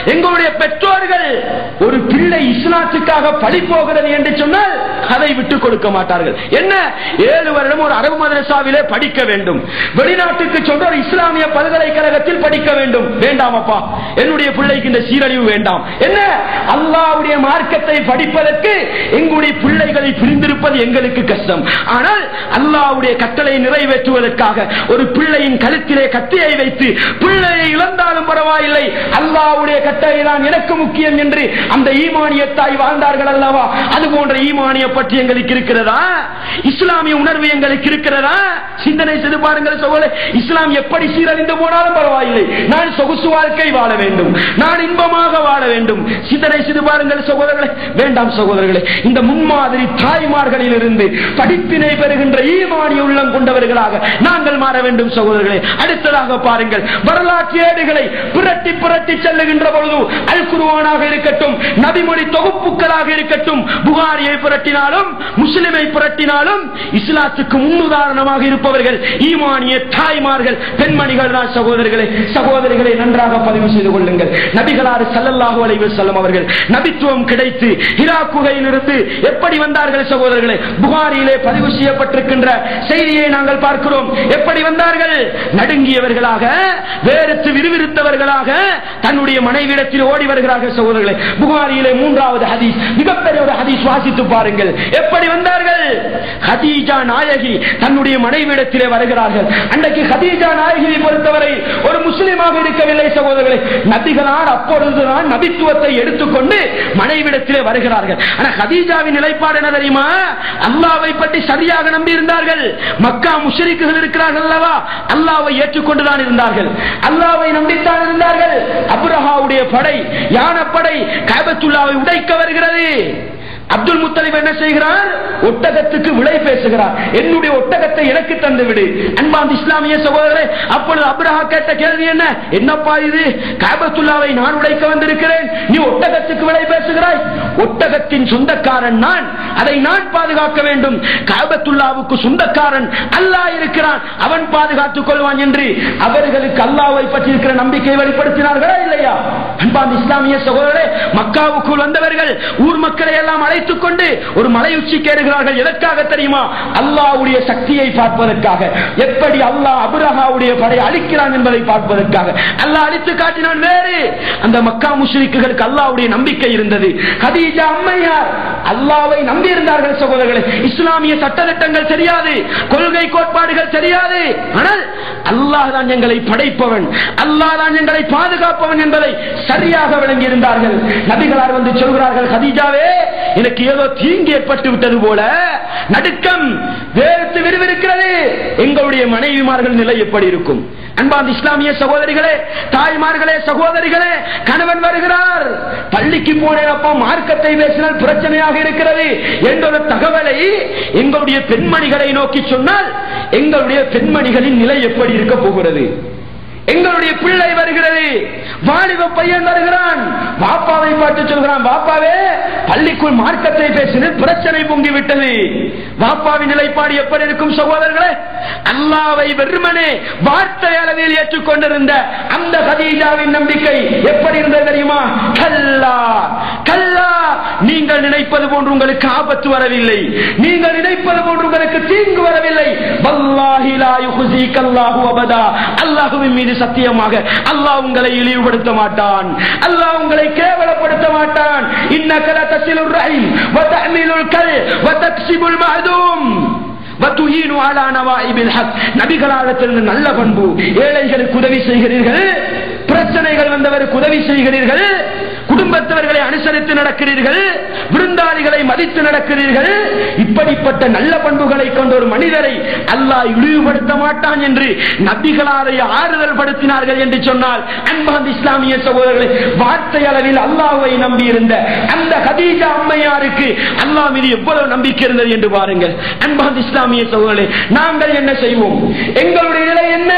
எங்களுடைய பெற்றோர்கள் ஒரு பிள்ளை இஸ்லாத்துக்காக பழி போகிறது என்று சொன்னால் அதை விட்டுக் கொடுக்க மாட்டார்கள். என்ன? 7 வருடம் ஒரு அரபு மதரசாவிலே படிக்க வேண்டும், வெளிநாட்டுக்கு சென்ற ஒரு இஸ்லாமிய பல்கலைக்கழகத்தில் படிக்க வேண்டும். வேண்டாம் அப்பா, என்னுடைய பிள்ளைக்கு இந்த சீரழிவு வேண்டாம். என்ன? அல்லாஹ்வுடைய மார்க்கத்தை படிப்பதற்கு எங்களுடைய பிள்ளைகளை பிரிந்திருப்பது எங்களுக்கு கஷ்டம். ஆனால் அல்லாஹ்வுடைய கட்டளை நிறைவேற்றுவதற்காக ஒரு பிள்ளையின் கழுத்திலே கத்தியை வைத்து பிள்ளையை இழந்தாலும் பரவாயில்லை, அல்லாஹ்வுடைய கட்டளை தான் எனக்கு முக்கியம் என்று அந்த ஈமானிய தாய் வாழ்ந்தார்கள் அல்லவா? அது போன்ற ஈமானிய பற்றி எங்களுக்கு இருக்கிறதா? இஸ்லாமிய உணர்வு எங்களுக்கு இருக்கிறதா? சிந்தனை செய்து பாருங்கள் சகோதரர்களே. இஸ்லாம் எப்படி சீரழிந்து போனாலும் பரவாயில்லை, நான் சொகுசு வாழ்க்கை வாழ வேண்டும், நான் இன்பமாக வாழ வேண்டும். சிந்தனை செய்து பாருங்கள் சகோதரர்களே. வேண்டாம் சகோதரர்களே, இந்த முன்மாதிரி தாய்மார்களில் இருந்து படிப்பினை பெறுகின்ற ஈமானிய உள்ளம் கொண்டவர்களாக நாங்கள் மாற வேண்டும் சகோதரர்களே. அடுத்ததாக பாருங்கள், வரலாற்று ஏடுகளை புரட்டி புரட்டி செல்லுகின்ற பொழுது அல் குர்ஆனாக இருக்கட்டும், நபிமொழி தொகுப்புகளாக இருக்கட்டும், புகாரியை புரட்டினாலும் முஸ்லிமை புரட்டினாலும் இஸ்லாத்துக்கு முன்னுதாரணமாக இருப்பவர்கள் ஈமானிய தாய்மார்கள், பெண்மணிகள் தான் சகோதரர்களே. சகோதரிகளை நன்றாக பதிவு செய்து கொள்ளுங்கள். நபிகளார் ஸல்லல்லாஹு அலைஹி வஸல்லம் அவர்கள் நபித்துவம் கிடைத்து ஹிரா குகையிலிருந்து எப்படி வந்தார்கள் சகோதரர்களே? புகாரியிலே பதிவு செய்யப்பட்டிருக்கின்ற செய்தியை நாங்கள் பார்க்கிறோம். எப்படி வந்தார்கள்? நடுங்கியவர்களாக, வேறுத்து விறுவிறுத்தவர்களாக தன்னுடைய மனைவியிடத்தில் ஓடி வருகிறார்கள். சகோதரர்களே, புகாரியிலே 3வது ஹதீஸ், மிகப்பெரிய ஒரு ஹதீஸ், வாசித்து பாருங்கள். எப்படி வந்தார்கள்? ஹதீஜா நாயகி தன்னுடைய மனைவியிடத்திலே வருகிறார்கள். அன்றைக்கு ஹதீஜா நாயகியை பொறுத்தவரை ஒரு முஸ்லிமாக இருக்கவில்லை. சகோதரர்களே, நபிகளார் அப்பொழுதுதான் நபித்துவத்தை எடுத்துக்கொண்டு மனைவியிடத்திலே வருகிறார்கள். ஆனால் ஹதீஜாவின் நிலைப்பாடு என்ன தெரியுமா? அல்லாஹ்வை பற்றி சரியாக நம்பி இருந்தார்கள். மக்கா முஷ்ரிக்குகள் இருக்கிறார்கள் அல்லவா, அல்லாஹ்வை ஏற்றுக்கொண்டுதான் இருந்தார்கள், அல்லாஹ்வை நம்பித்தான் இருந்தார்கள். அப்ரஹாவுடைய படை, யானப்படை கஅபத்துல்லாஹ்வை உடைக்க வருகிறது. அப்துல் முத்தலிப் என்ன செய்கிறார்? ஒட்டகத்துக்கு விலை பேசுகிறார். என்னுடைய ஒட்டகத்தை எனக்கு தந்து விடு. அன்பார்ந்த இஸ்லாமிய சகோதரரே, அப்பொழுது அப்ரஹா கேட்ட கேள்வி என்ன? என்னப்பா இது? கஅபத்துல்லாஹ்வை நான் உடைக்க வந்திருக்கிறேன், நீ ஒட்டகத்துக்கு விலை பேசுகிறாய்? ஒட்டகத்தின் சொந்தக்காரன் நான், அதை நான் பாதுகாக்க வேண்டும். கஅபத்துல்லாஹ்வுக்கு சொந்தக்காரன் அல்லாஹ் இருக்கிறான், அவன் பாதுகாத்துக் கொள்வான் என்று அவர்களுக்கு அல்லாஹ்வை பற்றி இருக்கிற நம்பிக்கை வெளிப்படுத்தினார்களா இல்லையா? அன்பார்ந்த இஸ்லாமிய சகோதரரே, மக்காவுக்குள் வந்தவர்கள் ஊர் மக்களை எல்லாம் அழைத்துக் கொண்டு ஒரு மலை உச்சிக்கு ஏறுகிறார்கள். எதற்காக தெரியுமா? அல்லாஹ்வுடைய சக்தியை பார்ப்பதற்காக. எப்படி அல்லாஹ் அப்ரஹாவுடைய படை அழிக்கிறான் என்பதை பார்ப்பதற்காக. அல்லாஹ் அழித்து காட்டினான் வேறு. அந்த மக்கா முஷ்ரிக்குகளுக்கு அல்லாஹ்வுடைய நம்பிக்கை இருந்தது. கதீஜா அம்மையார் அல்லாஹ்வை நம்பி இருந்தார்கள். சகோதரர்களே, இஸ்லாமிய சட்டதிட்டங்கள் தெரியாது, கொள்கை கோட்பாடுகள் தெரியாது. ஆனால் அல்லாஹ் தான் எங்களை படைப்பவன், அல்லாஹ் தான் எங்களை பாதுகாப்பவன் என்பதை சரியாக விளங்கி இருந்தார்கள். நபிகளார் வந்து சொல்கிறார்கள், கதீஜாவே, எனக்கு ஏதோ தீங்கு ஏற்பட்டு விட்டது போல நடுக்கம் வேறுத்து விறுவிறுக்கிறது. எங்களுடைய மனைவிமார்கள் நிலை எப்படி இருக்கும்? அன்பார்ந்த இஸ்லாமிய சகோதரிகளே, தாய்மார்களே, சகோதரிகளே, கணவன் வருகிறார், பள்ளிக்கு போனப்போ மார்க்கத்தை பேசினால் பிரச்சனையாக இருக்கிறது என்ற ஒரு தகவலை எங்களுடைய பெண்மணிகளை நோக்கி சொன்னால் எங்களுடைய பெண்மணிகளின் நிலை எப்படி இருக்க போகிறது? எங்களுடைய பிள்ளை வருகிறது, வாலிப பையன் வருகிறான், பாப்பாவை பார்த்து சொல்கிறான், பாப்பாவே, பள்ளிக்குள் மார்க்கத்தை பேசினால் பிரச்சனை பொங்கிவிட்டது. பாப்பாவின் நிலைப்பாடு எப்படி இருக்கும்? சகோதரர்களே, அல்லாஹ்வை வெறுமனே வார்த்தை அளவில் ஏற்றுக்கொண்டிருந்த அந்த கதீஜாவின் நம்பிக்கை எப்படி இருந்தது தெரியுமா? கல்லா கல்லா, நீங்கள் நினைப்பது போன்று உங்களுக்கு ஆபத்து வரவில்லை, நீங்கள் நினைப்பது போன்று உங்களுக்கு தீங்கு வரவில்லை. வல்லாஹி லா யுஹ்ஸீகல்லாஹு அபதா, அல்லாஹ்வின் மீது சத்தியமாக அல்லாஹ் உங்களை இழிவுபடுத்த மாட்டான், அல்லாஹ் உங்களை கேவலப்படுத்த மாட்டான். இன்னக லதஸிலுர் ரஹீம் வ தஅமிலுல் கல் வ தக்ஸிபுல் மஅதூம் வ துஹீனு அலா நவாயிபில் ஹக். நபிகளாரிடத்தில் நல்ல பண்பு, ஏழைகளுக்கு உதவி செய்கிறீர்கள், பிரச்சனைகள் வந்தவருக்கு உதவி செய்கிறீர்கள், குடும்பத்தவர்களை அனுசரித்து நடக்கிறீர்கள், விருந்தாளிகளை மதித்து நடக்கிறீர்கள். இப்படிப்பட்ட நல்ல பண்புகளை கொண்ட ஒரு மனிதரை அல்லாஹ் இழிவுபடுத்த மாட்டான் என்று நபிகளாரை ஆறுதல் படுத்தினார்கள் என்று சொன்னால், அன்பார்ந்த இஸ்லாமிய சகோதரர்களே, வார்த்தை அளவில் அல்லாஹ்வை நம்பி இருந்த அந்த கதீஜா அம்மையாருக்கு அல்லாஹ் மீது எவ்வளவு நம்பிக்கை இருந்தது என்று பாருங்கள். அன்பார்ந்த இஸ்லாமிய சகோதரர்களே, நாங்கள் என்ன செய்வோம்? எங்களுடைய நிலை என்ன?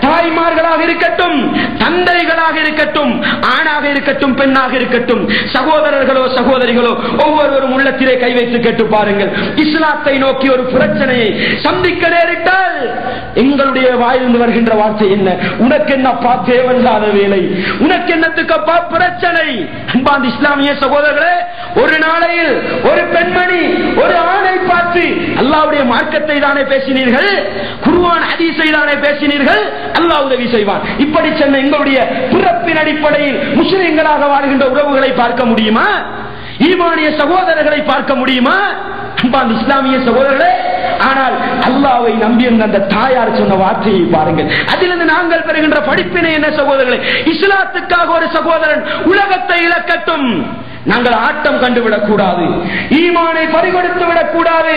தாய்மார்களாக இருக்கட்டும், தந்தைகளாக இருக்கட்டும், ஆணாக இருக்கட்டும், பெண்ணாக இருக்கட்டும், சகோதரர்களோ சகோதரிகளோ, ஒவ்வொருவரும் உள்ளத்திலே கை வைத்து கேட்டு பாருங்கள். இஸ்லாத்தை நோக்கி ஒரு பிரச்சனையை சந்திக்க நேரிட்டால் எங்களுடைய வாயிலிருந்து வருகின்ற வார்த்தை என்ன? உனக்கு என்னப்பா தேவையில்லாத வேலை, உனக்கு என்னத்துக்கப்பா பிரச்சனை? அன்பார்ந்த இஸ்லாமிய சகோதரர்களே, ஒரு நாளையில் ஒரு பெண்மணி ஒரு ஆணை பார்த்து அல்லாஹ்வுடைய மார்க்கத்தை தானே பேசினீர்கள், குர்ஆன் ஹதீஸை தானே பேசினீர்கள், அல்லாஹ் உதவி செய்வான். இப்படி சொன்ன எங்களுடைய பிறப்பின் அடிப்படையில் முஸ்லிம்களாக வாழ்கின்ற உறவுகளை பார்க்க முடியுமா? ஈமானிய சகோதரர்களை பார்க்க முடியுமா? அன்பார்ந்த இஸ்லாமிய சகோதரர்களே, ஆனால் அல்லாஹ்வை நம்பியிருந்த அந்த தாயார் சொன்ன வார்த்தையை பாருங்கள். அதிலிருந்து நாங்கள் பெறுகின்ற படிப்பினை என்ன சகோதரர்களே? இஸ்லாத்துக்காக ஒரு சகோதரன் உலகத்தை இழக்கட்டும், நாங்கள் ஆட்டம் கண்டுவிடக் கூடாது, ஈமானை பறிகொடுத்து விடக் கூடாது.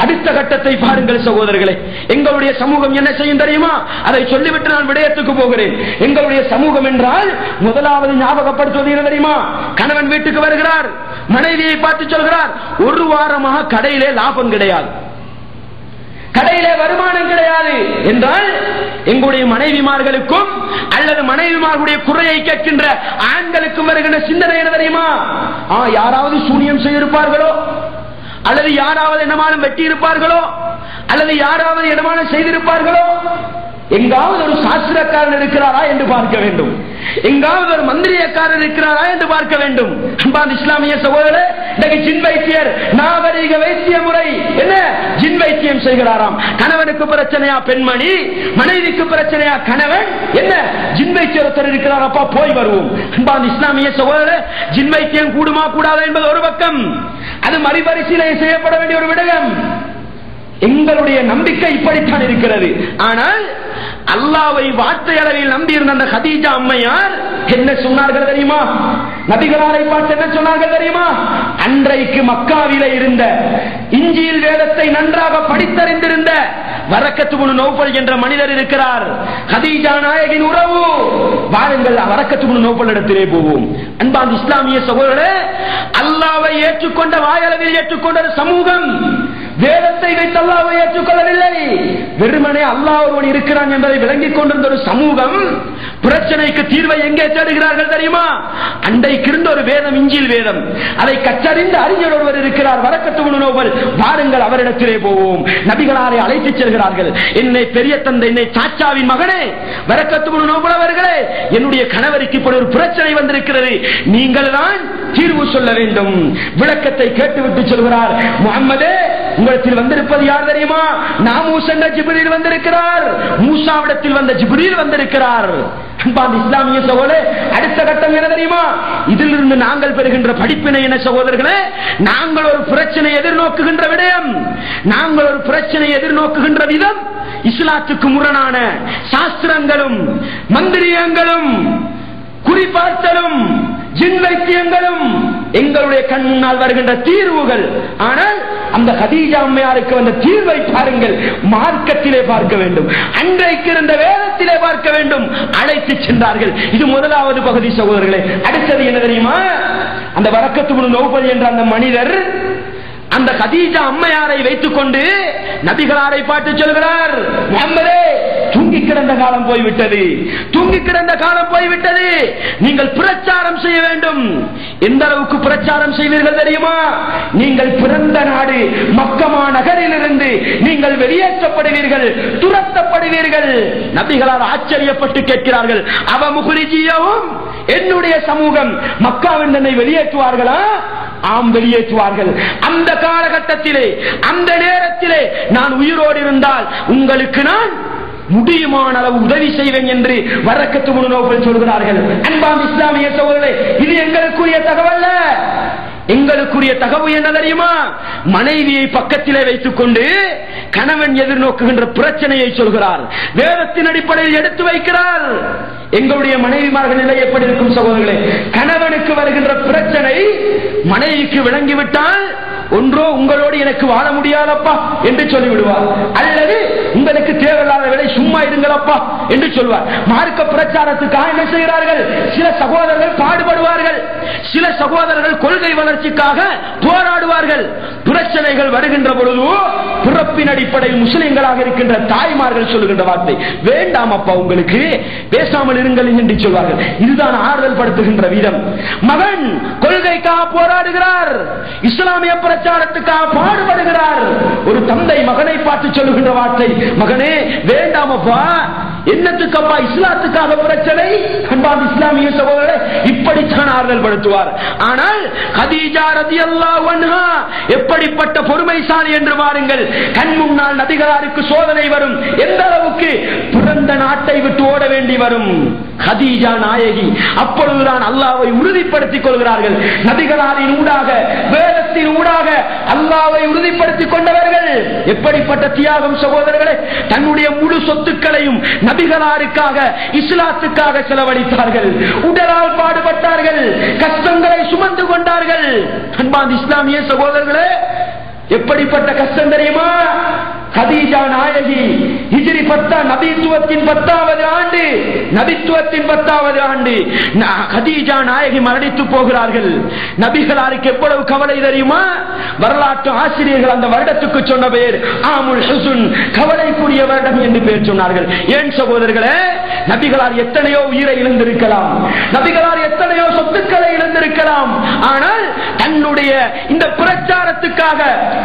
அடுத்த கட்டத்தை பாருங்கள் சகோதரர்களே, எங்களுடைய சமூகம் என்ன செய்யும் தெரியுமா? அதை சொல்லிவிட்டு நான் விடயத்துக்கு போகிறேன். எங்களுடைய சமூகம் என்றால் முதலாவது ஞாபகப்படுத்துவது என்ன தெரியுமா? கணவன் வீட்டுக்கு வருகிறார், மனைவியை பார்த்து சொல்கிறார், ஒரு வாரமாக கடையிலே லாபம் கிடையாது, கடையிலே வருமானம் கிடையாது என்றால் எங்களுடைய மனைவிமார்களுக்கும் அல்லது மனைவிமார்களுடைய குறையை கேட்கின்ற ஆண்களுக்கும் வருகின்ற சிந்தனை என்ன தெரியுமா? யாராவது சூனியம் செய்திருப்பார்களோ, அல்லது யாராவது என்னமாலும் வெட்டி இருப்பார்களோ, அல்லது யாராவது என்னமாலும் செய்திருப்பார்களோ. எங்காவது ஒரு சாஸ்திரக்காரன் இருக்கிறாரா என்று பார்க்க வேண்டும், எங்காவது ஒரு மந்திரியக்காரன் இருக்கிறாரா என்று பார்க்க வேண்டும். அன்பான இஸ்லாமிய சகோதரர்களே, இன்னைக்கு ஜின் வைத்தியர், நாகரீக வைத்திய முறை என்ன, ஜின் வைத்தியம் செய்கிறாராம். கணவனுக்கு பிரச்சனையா பெண்மணி, மனைவிக்கு பிரச்சனையா கணவன், என்ன ஜின் வைத்தியர் ஒருத்தர் இருக்கிறாரப்பா, போய் வருவோம். அன்பான இஸ்லாமிய சகோதரர்களே, ஜின் வைத்தியம் கூடுமா கூடாதா என்பது ஒரு பக்கம், அது மறுபரிசீலனை செய்யப்பட வேண்டிய ஒரு விடயம். எங்களுடைய நம்பிக்கை இப்படித்தான் இருக்கிறது. ஆனால் அல்லாஹ்வை வார்த்தை அளவில் நம்பி இருந்த அந்த கதீஜா அம்மையார் என்ன சொன்னார்கள் தெரியுமா? நபிகளாரை பார்த்து என்ன சொன்னார்கள் தெரியுமா? அன்றைக்கு மக்காவிலே இருந்த, இஞ்சில் வேதத்தை நன்றாக படித்தறிந்திருந்த வரக்கத் இப்னு நௌஃபல் என்ற மனிதர் இருக்கிறார். கதீஜா நாயகின் உறவு. வாருங்கள் வரக்கத் இப்னு நௌஃபல் இடத்திலே போவோம். அன்பான இஸ்லாமிய சகோதரர்களே, அல்லாஹ்வை ஏற்றுக்கொண்ட, வாயளவில் ஏற்றுக்கொண்ட சமூகம் வேதத்தை வைத்து அல்லாஹ்வை ஏற்றுக்கொள்ளவில்லை. வெறுமனே அல்லாஹ் ஒருவன் இருக்கிறான் என்பதை விளங்கிக் கொண்டிருந்த ஒரு சமூகம் பிரச்சனைக்கு தீர்வை எங்கே தேடுகிறார்கள் தெரியுமா? அன்றைக்கு இருந்த ஒரு வேதம், இஞ்சில் வேதம், அதை கற்றறிந்த அறிஞர் ஒருவர் இருக்கிறார், வரக்கத் இப்னு நௌஃபல். வாருங்கள் அவரிடத்திலே போவோம். நபிகளாரை அழைத்துச் செல்கிறார்கள். என்னை பெரிய தந்தை, என்னை சாச்சாவின் மகனே வரக்கத் இப்னு நௌஃபல் அவர்களே, என்னுடைய கணவருக்கு இப்படி ஒரு பிரச்சனை வந்திருக்கிறது, நீங்கள் தான் தீர்வு சொல்ல வேண்டும். விளக்கத்தை கேட்டுவிட்டு சொல்கிறார், முஹம்மதே உங்களிடத்தில் வந்திருப்பது யார் தெரியுமா? நாமூஸ் என்ற ஜிப்ரீல் வந்திருக்கிறார். மூசாவிடத்தில் வந்த ஜிப்ரீல் வந்திருக்கிறார். இஸ்லாமிய சகோதரே, அடுத்த கட்டம் என்ன தெரியுமா? இதிலிருந்து நாங்கள் பெறுகின்ற படிப்பினை என்ன சகோதரர்களே? நாங்கள் ஒரு பிரச்சனை எதிர்நோக்குகின்ற விடயம், நாங்கள் ஒரு பிரச்சனை எதிர்நோக்குகின்ற விதம் இஸ்லாத்துக்கு முரணான சாஸ்திரங்களும் மந்திரியங்களும் குறிப்பார்த்தலும் ஜின் வைத்தியங்களும் எங்களுடைய கண் முன்னால் வருகின்ற தீர்வுகள். ஆனால் அந்த கதீஜா அம்மையாருக்கு வந்த தீர்வை பாருங்கள், மார்க்கத்திலே பார்க்க வேண்டும், அன்றைக்கு இருந்த வேதத்திலே பார்க்க வேண்டும். அழைத்து சென்றார்கள். இது முதலாவது பகுதி சகோதரர்களே. அடுத்தது என்ன தெரியுமா? அந்த வரக்கத் இப்னு நௌஃபல் என்ற அந்த மனிதர் அந்த கதீஜா அம்மையாரை வைத்துக் கொண்டு நபிகளாரை பார்த்து சொல்கிறார், முஹம்மதே தூங்கி கிடந்த காலம் போய்விட்டது, தூங்கி கிடந்த காலம் போய்விட்டது, நீங்கள் பிரச்சாரம் செய்ய வேண்டும். எந்த அளவுக்கு பிரச்சாரம் செய்வீர்கள் தெரியுமா? நீங்கள் பிறந்த நாடு மக்கமா நகரிலிருந்து நீங்கள் வெளியேற்றப்படுவீர்கள், துரத்தப்படுவீர்கள். நபிகளார் ஆச்சரியப்பட்டு கேட்கிறார்கள், அவ முஹ்ரிஜியவும், என்னுடைய சமூகம் மக்காவின் என்னை வெளியேற்றுவார்களா? ஆம், வெளியேற்றுவார்கள். அந்த காலகட்டத்திலே, அந்த நேரத்திலே நான் உயிரோடு இருந்தால் உங்களுக்கு நான் முடியுமான அளவு உதவி செய்வேன் என்று வரக்கத் இப்னு நௌஃபல் சொல்கிறார்கள். அன்பான இஸ்லாமிய சகோதரர்களே, இது எங்களுக்குரிய தகவல். எங்களுக்குரிய தகவல் என்ன தெரியுமா? மனைவியை பக்கத்திலே வைத்துக் கொண்டு கணவன் எதிர்நோக்குகின்ற பிரச்சனையை சொல்கிறார், வேதத்தின் அடிப்படையில் எடுத்து வைக்கிறார். எங்களுடைய மனைவிமார்கள் நிலை எப்படி இருக்கும் சகோதரர்களே? கணவனுக்கு வருகின்ற பிரச்சனை மனைவிக்கு விளங்கிவிட்டால் ஒன்றோ உங்களோடு எனக்கு வாழ முடியாதப்பா என்று சொல்லிவிடுவார், அல்லது உங்களுக்கு தேவையில்லாத வேலை சும்மா இருங்களப்பா என்று சொல்வார். மார்க்க பிரச்சாரத்துக்காக என்ன செய்கிறார்கள்? சில சகோதரர்கள் பாடுபடுவார்கள், சில சகோதரர்கள் கொள்கை வளர்ச்சிக்காக போராடுவார்கள். பிரச்சனைகள் வருகின்ற பொழுது பிறப்பின் அடிப்படையில் முஸ்லிம்களாக இருக்கின்ற தாய்மார்கள் சொல்லுகின்ற வார்த்தை, வேண்டாம் அப்பா உங்களுக்கு, பேசாமல் இருங்கள் என்று சொல்வார்கள். இதுதான் ஆறுதல் படுத்துகின்ற விதம். மகன் கொள்கைக்காக போராடுகிறார், இஸ்லாமிய பிரச்சாரத்துக்காக பாடுபடுகிறார். ஒரு தந்தை மகனை பார்த்து சொல்லுகின்ற வார்த்தை, மகனே வேண்டாம் அப்பா, என்னத்துக்கப்பா இஸ்லாத்துக்காக பிரச்சனை? அன்பான இஸ்லாமிய சகோதரர்களே, இப்படித்தான் ஆறுதல் படுத்துவார். ஆனால் கதீஜா ரலியல்லாஹு அன்ஹா எப்படிப்பட்ட பொறுமைசாலி என்று பாருங்கள். கண் முன்னால் நபிகளாருக்கு சோதனை வரும். எந்த அளவுக்கு? பிறந்த நாட்டை விட்டு ஓட வேண்டி வரும். கதீஜா நாயகி அப்பொழுதுதான் அல்லாஹ்வை உறுதிப்படுத்திக் கொள்கிறார்கள். நபிகளாரின் ஊடாக, வேதத்தின் ஊடாக அல்லாஹ்வை உறுதிப்படுத்திக் கொண்டவர்கள். எப்படிப்பட்ட தியாகம் சகோதரர்களே! தன்னுடைய முழு சொத்துக்களையும் நபிகளாருக்காக, இஸ்லாத்துக்காக செலவழித்தார்கள். உடலால் பாடுபட்டார்கள், கஷ்டங்களை சுமந்து கொண்டார்கள். அன்பான இஸ்லாமிய சகோதரர்களே, எப்படிப்பட்ட கஷ்டம் தெரியுமா? கதீஜா நாயகி ஹிஜ்ரி 10 நபித்துவத்தின் 10வது ஆண்டு, நபித்துவத்தின் 10வது ஆண்டு கதீஜா நாயகி மரணித்து போகிறார்கள். நபிகளாருக்கு எவ்வளவு கவலை தெரியுமா? வரலாற்று ஆசிரியர்கள் அந்த வருடத்துக்கு சொன்ன பெயர் ஆமுல் ஹுஸ்ன், கவலைக்குரிய வருடம் என்று பெயர் சொன்னார்கள். ஏன் சகோதரர்களே? நபிகளார் எத்தனையோ உயிரை இழந்திருக்கலாம், நபிகளார் எத்தனையோ சொத்துக்களை இழந்திருக்கலாம். ஆனால் தன்னுடைய இந்த பிரச்சாரத்துக்காக,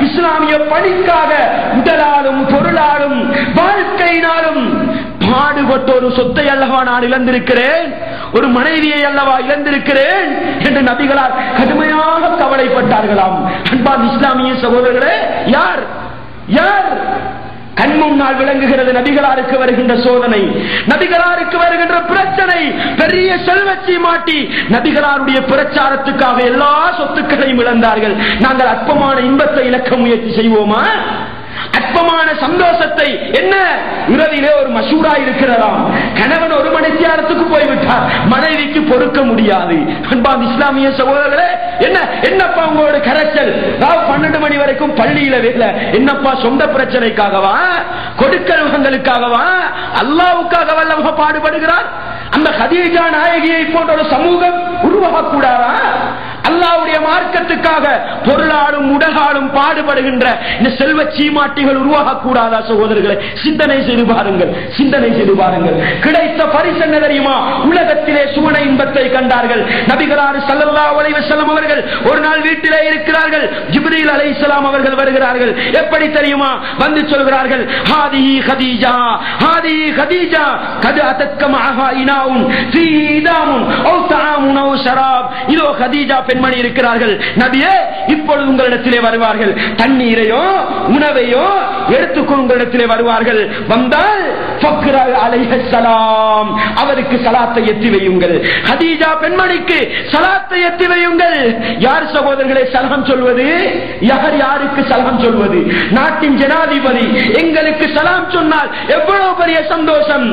இஸ்லாமிய பணிக்காக உடலாலும் பொருளாலும் வாழ்க்கையினாலும் பாடுபட்ட ஒரு சொத்தை அல்லவா நான் இழந்திருக்கிறேன், ஒரு மனைவியை அல்லவா இழந்திருக்கிறேன் என்று நபிகளார் கடுமையாக கவலைப்பட்டார்களாம். அன்பார்ந்த இஸ்லாமிய சகோதரர்களே, யார் யார் கண் முன்னால் விளங்குகிறது நபிகளாருக்கு வருகின்ற சோதனை, நபிகளாருக்கு வருகின்ற பிரச்சனை. பெரிய செல்வத்தை மாட்டி நபிகளாருடைய பிரச்சாரத்துக்காக எல்லா சொத்துக்களையும் இழந்தார்கள். நாங்கள் அற்பமான இன்பத்தை இழக்க முயற்சி செய்வோமா? அற்பமான சந்தோஷத்தை என்ன? இரவிலே ஒரு மசூரா இருக்கிறதாம், கணவன் ஒரு மணி நேரத்துக்கு போய்விட்டார், மனைவிக்கு பொறுக்க முடியாது. அன்பார்ந்த இஸ்லாமிய சகோதரர்களே, என்ன என்னப்பா உங்களோட கரைச்சல்? 12 மணி வரைக்கும் பள்ளியில வேலை, என்னப்பா சொந்த பிரச்சனைக்காகவா, கொடுக்கல் வகங்களுக்காகவா, அல்லாஹ்வுக்காக வல்லவ பாடுபடுகிறார்? அந்த கதீஜா நாயகியை போன்ற ஒரு சமூகம் உருவாகக்கூடாதா? அல்லாஹ்வுடைய மார்க்கத்துக்காக பொருளாலும் உடலாலும் பாடுபடுகின்ற இந்த செல்வ சீமாட்டிகள் உருவாகக்கூடாதா? சகோதரர்களை சிந்தனை செய்து பாருங்கள், சிந்தனை செய்து பாருங்கள். கிடைத்த பரிசு என்ன தெரியுமா? உலகத்திலே சுவன இன்பத்தை கண்டார்கள். நபிகளார் ஸல்லல்லாஹு அலைஹி வஸல்லம் அவர்கள் ஒரு நாள் வீட்டிலே இருக்கிறார்கள். ஜிப்ரீல் அலைஹிஸ்ஸலாம் அவர்கள் வருகிறார்கள். எப்படி தெரியுமா? வந்து சொல்கிறார்கள், ஹாதிஹி கதீஜா, ஹாதிஹி கதீஜா கத் அத்தக்க மஅஹா இனாஉன் ஃபீஹி இதாமுன் அவ் தஆமுன் அவ் ஷராப். இதோ கதீஜா பெண்மணி இருக்கிறார்கள், நபியே இப்பொழுது உங்களிடத்திலே வருவார்கள், தண்ணீரையோ உணவையோ எடுத்துக்கொண்டு உங்களிடத்திலே வருவார்கள். வந்தால் ஃபக்ரா அலைஹிஸ்ஸலாம், அவருக்கு ஸலாத்தை எத்தி வையுங்கள். கதீஜா பெண்மணிக்கு ஸலாத்தை எத்தி வையுங்கள். யார் சகோதரர்களே சலாம் சொல்வது? யார் யாருக்கு சலாம் சொல்வது? நாட்டின் ஜனாதிபதி எங்களுக்கு சலாம் சொன்னால் எவ்வளவு பெரிய சந்தோஷம்.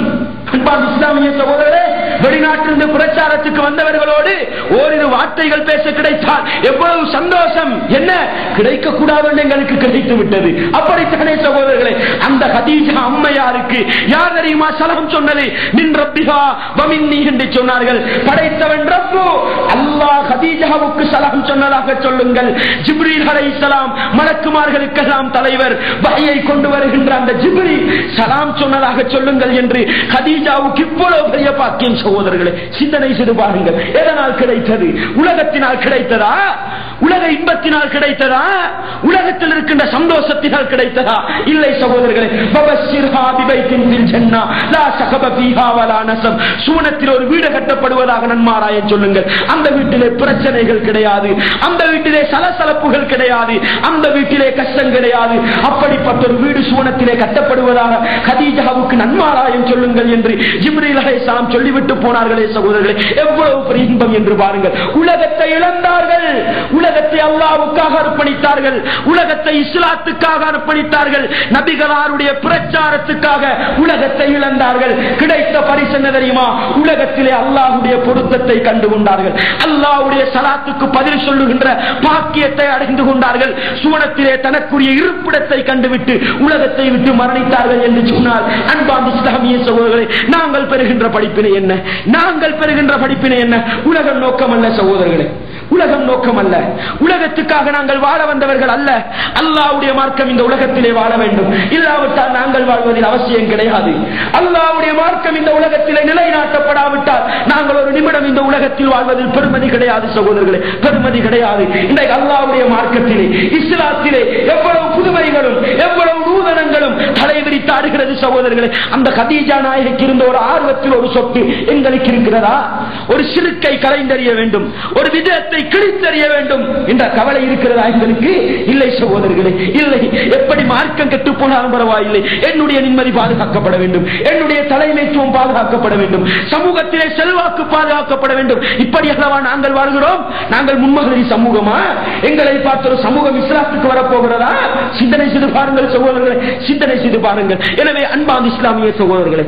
அன்பார்ந்த இஸ்லாமிய சகோதரர்களே, வெளிநாட்டிலிருந்து பிரச்சாரத்துக்கு வந்தவர்களோடு ஓரிரு வார்த்தைகள் பேச கிடைத்தால் எவ்வளவு சந்தோஷம். என்ன கிடைக்க கூடாது எங்களுக்கு கிடைத்து விட்டது. அப்படித்தானே சகோதரர்களே, அந்த கதீஜா அம்மையாருக்கு யார் தெரியுமா சலாம் சொன்னது? மின் ரப்பிஹா வ மின்னி என்று சொன்னார்கள். படைத்தவன் ரப்பு அல்லாஹ் கதீஜாவுக்கு சலாம் சொன்னதாக சொல்லுங்கள். ஜிப்ரீல் அலைஹிஸ்ஸலாம் மலக்குமார்களுக்கெல்லாம் தலைவர், வஹ்யை கொண்டு வருகின்ற அந்த ஜிப்ரீல் சலாம் சொன்னதாக சொல்லுங்கள் என்று கதீஜாவுக்கு இவ்வளவு பெரிய பாக்கியம். சகோதரர்களே சிந்தனை செய்து பாருங்கள். எதனால் கிடைத்தது? உலகத்தினால் கிடைத்ததா? உலக இன்பத்தினால் கிடைத்ததா? உலகத்தில் இருக்கின்ற சந்தோஷத்தினால் கிடைத்ததா? இல்லை சகோதரர்களே. பபஷிர்ஹா பிபைத்தின் ஃபில் ஜன்னah லா ஸகப ஃபீஹா வலா நஸப். சூனத்தில் ஒரு வீடு கட்டப்படுவதாக நன்மாராயம் சொல்லுங்கள். அந்த வீட்டிலே பிரச்சனைகள் கிடையாது, அந்த வீட்டிலே சலசலப்புகள் கிடையாது, அந்த வீட்டிலே கஷ்டம் கிடையாது. அப்படிப்பட்ட ஒரு வீடு சூனத்திலே கட்டப்படுவதாக கதீஜாவுக்கு நன்மாராயம் சொல்லுங்கள் என்று ஜிப்ரீல் அலைஹிஸ்ஸலாம் சொல்லிவிட்டு போனார்களே சகோதரர்களே, எவ்வளவு பெரிய இன்பம் என்று பாருங்கள். உலகத்தை இழந்தார்கள், உலகத்தை அல்லாஹ்வுக்காக அர்ப்பணித்தார்கள், உலகத்தை இஸ்லாத்துக்காக அர்ப்பணித்தார்கள், நபிகளாருடைய பிரச்சாரத்துக்காக உலகத்தை இழந்தார்கள். கிடைத்த பரிசு என்ன தெரியுமா? உலகத்திலே அல்லாஹ்வுடைய பொருத்தத்தை கண்டு கொண்டார்கள், அல்லாஹ்வுடைய ஸலாத்துக்கு பதில் சொல்லுகின்ற பாக்கியத்தை அடைந்து கொண்டார்கள். சுவனத்திலே தனக்குரிய இருப்பிடத்தை கண்டுவிட்டு உலகத்தை விட்டு மரணித்தார்கள் என்று சொன்னால், அன்பார்ந்த இஸ்லாமிய சகோதரர்களே, நாங்கள் பெறுகின்ற படிப்பினை என்ன? நாங்கள் பெறுகின்ற படிப்பினை என்ன? உலகம் நோக்கம் அல்ல சகோதரர்களே, உலகம் நோக்கம் அல்ல. உலகத்துக்காக நாங்கள் வாழ வந்தவர்கள் அல்ல. அல்லாஹ்வுடைய மார்க்கம் இந்த உலகத்திலே வாழ வேண்டும், இல்லாவிட்டால் நாங்கள் வாழ்வதில் அவசியம் கிடையாது. அல்லாஹ்வுடைய மார்க்கம் இந்த உலகத்திலே நிலைநாட்டப்படாவிட்டால் நாங்கள் ஒரு நிமிடம் இந்த உலகத்தில் வாழ்வதில் பெருமதி கிடையாது சகோதரர்களே, பெருமதி கிடையாது. இன்றைக்கு அல்லாஹ்வுடைய மார்க்கத்திலே இஸ்லாத்திலே எவ்வளவு புதுமைகளும் எவ்வளவு நூதனங்களும் தலைவிரித்தாடுகிறது சகோதரர்களே. அந்த கதீஜா நாயகிக்கு இருந்த ஒரு ஆர்வத்தில் ஒரு சொத்து எங்களுக்கு இருக்கிறதா? ஒரு சிறுக்கை கலைந்தறிய வேண்டும், ஒரு விதத்தை கிழித்தறிய வேண்டும் என்ற கவலை இருக்கிறதா எங்களுக்கு? இல்லை சகோதரர்களே, இல்லை. எப்படி மார்க்கம் கெட்டு போனாலும் பரவாயில்லை, என்னுடைய நிம்மதி பாதுகாக்கப்பட வேண்டும், என்னுடைய தலைமைத்துவம் பாதுகாக்கப்பட வேண்டும், சமூகத்திலே செல்வாக்கு பாதுகாக்கப்பட வேண்டும். இப்படி அல்லவா நாங்கள் வாழ்கிறோம்? நாங்கள் முன்மகரி சமூகமா? எங்களை பார்த்த ஒரு சமூகம் இஸ்லாத்துக்கு வரப்போகிறதா? சிந்தனை செய்து பாருங்கள் சகோதரர்களே, சிந்தனை செய்து பாருங்கள். எனவே அன்பார்ந்த இஸ்லாமிய சகோதரர்களே,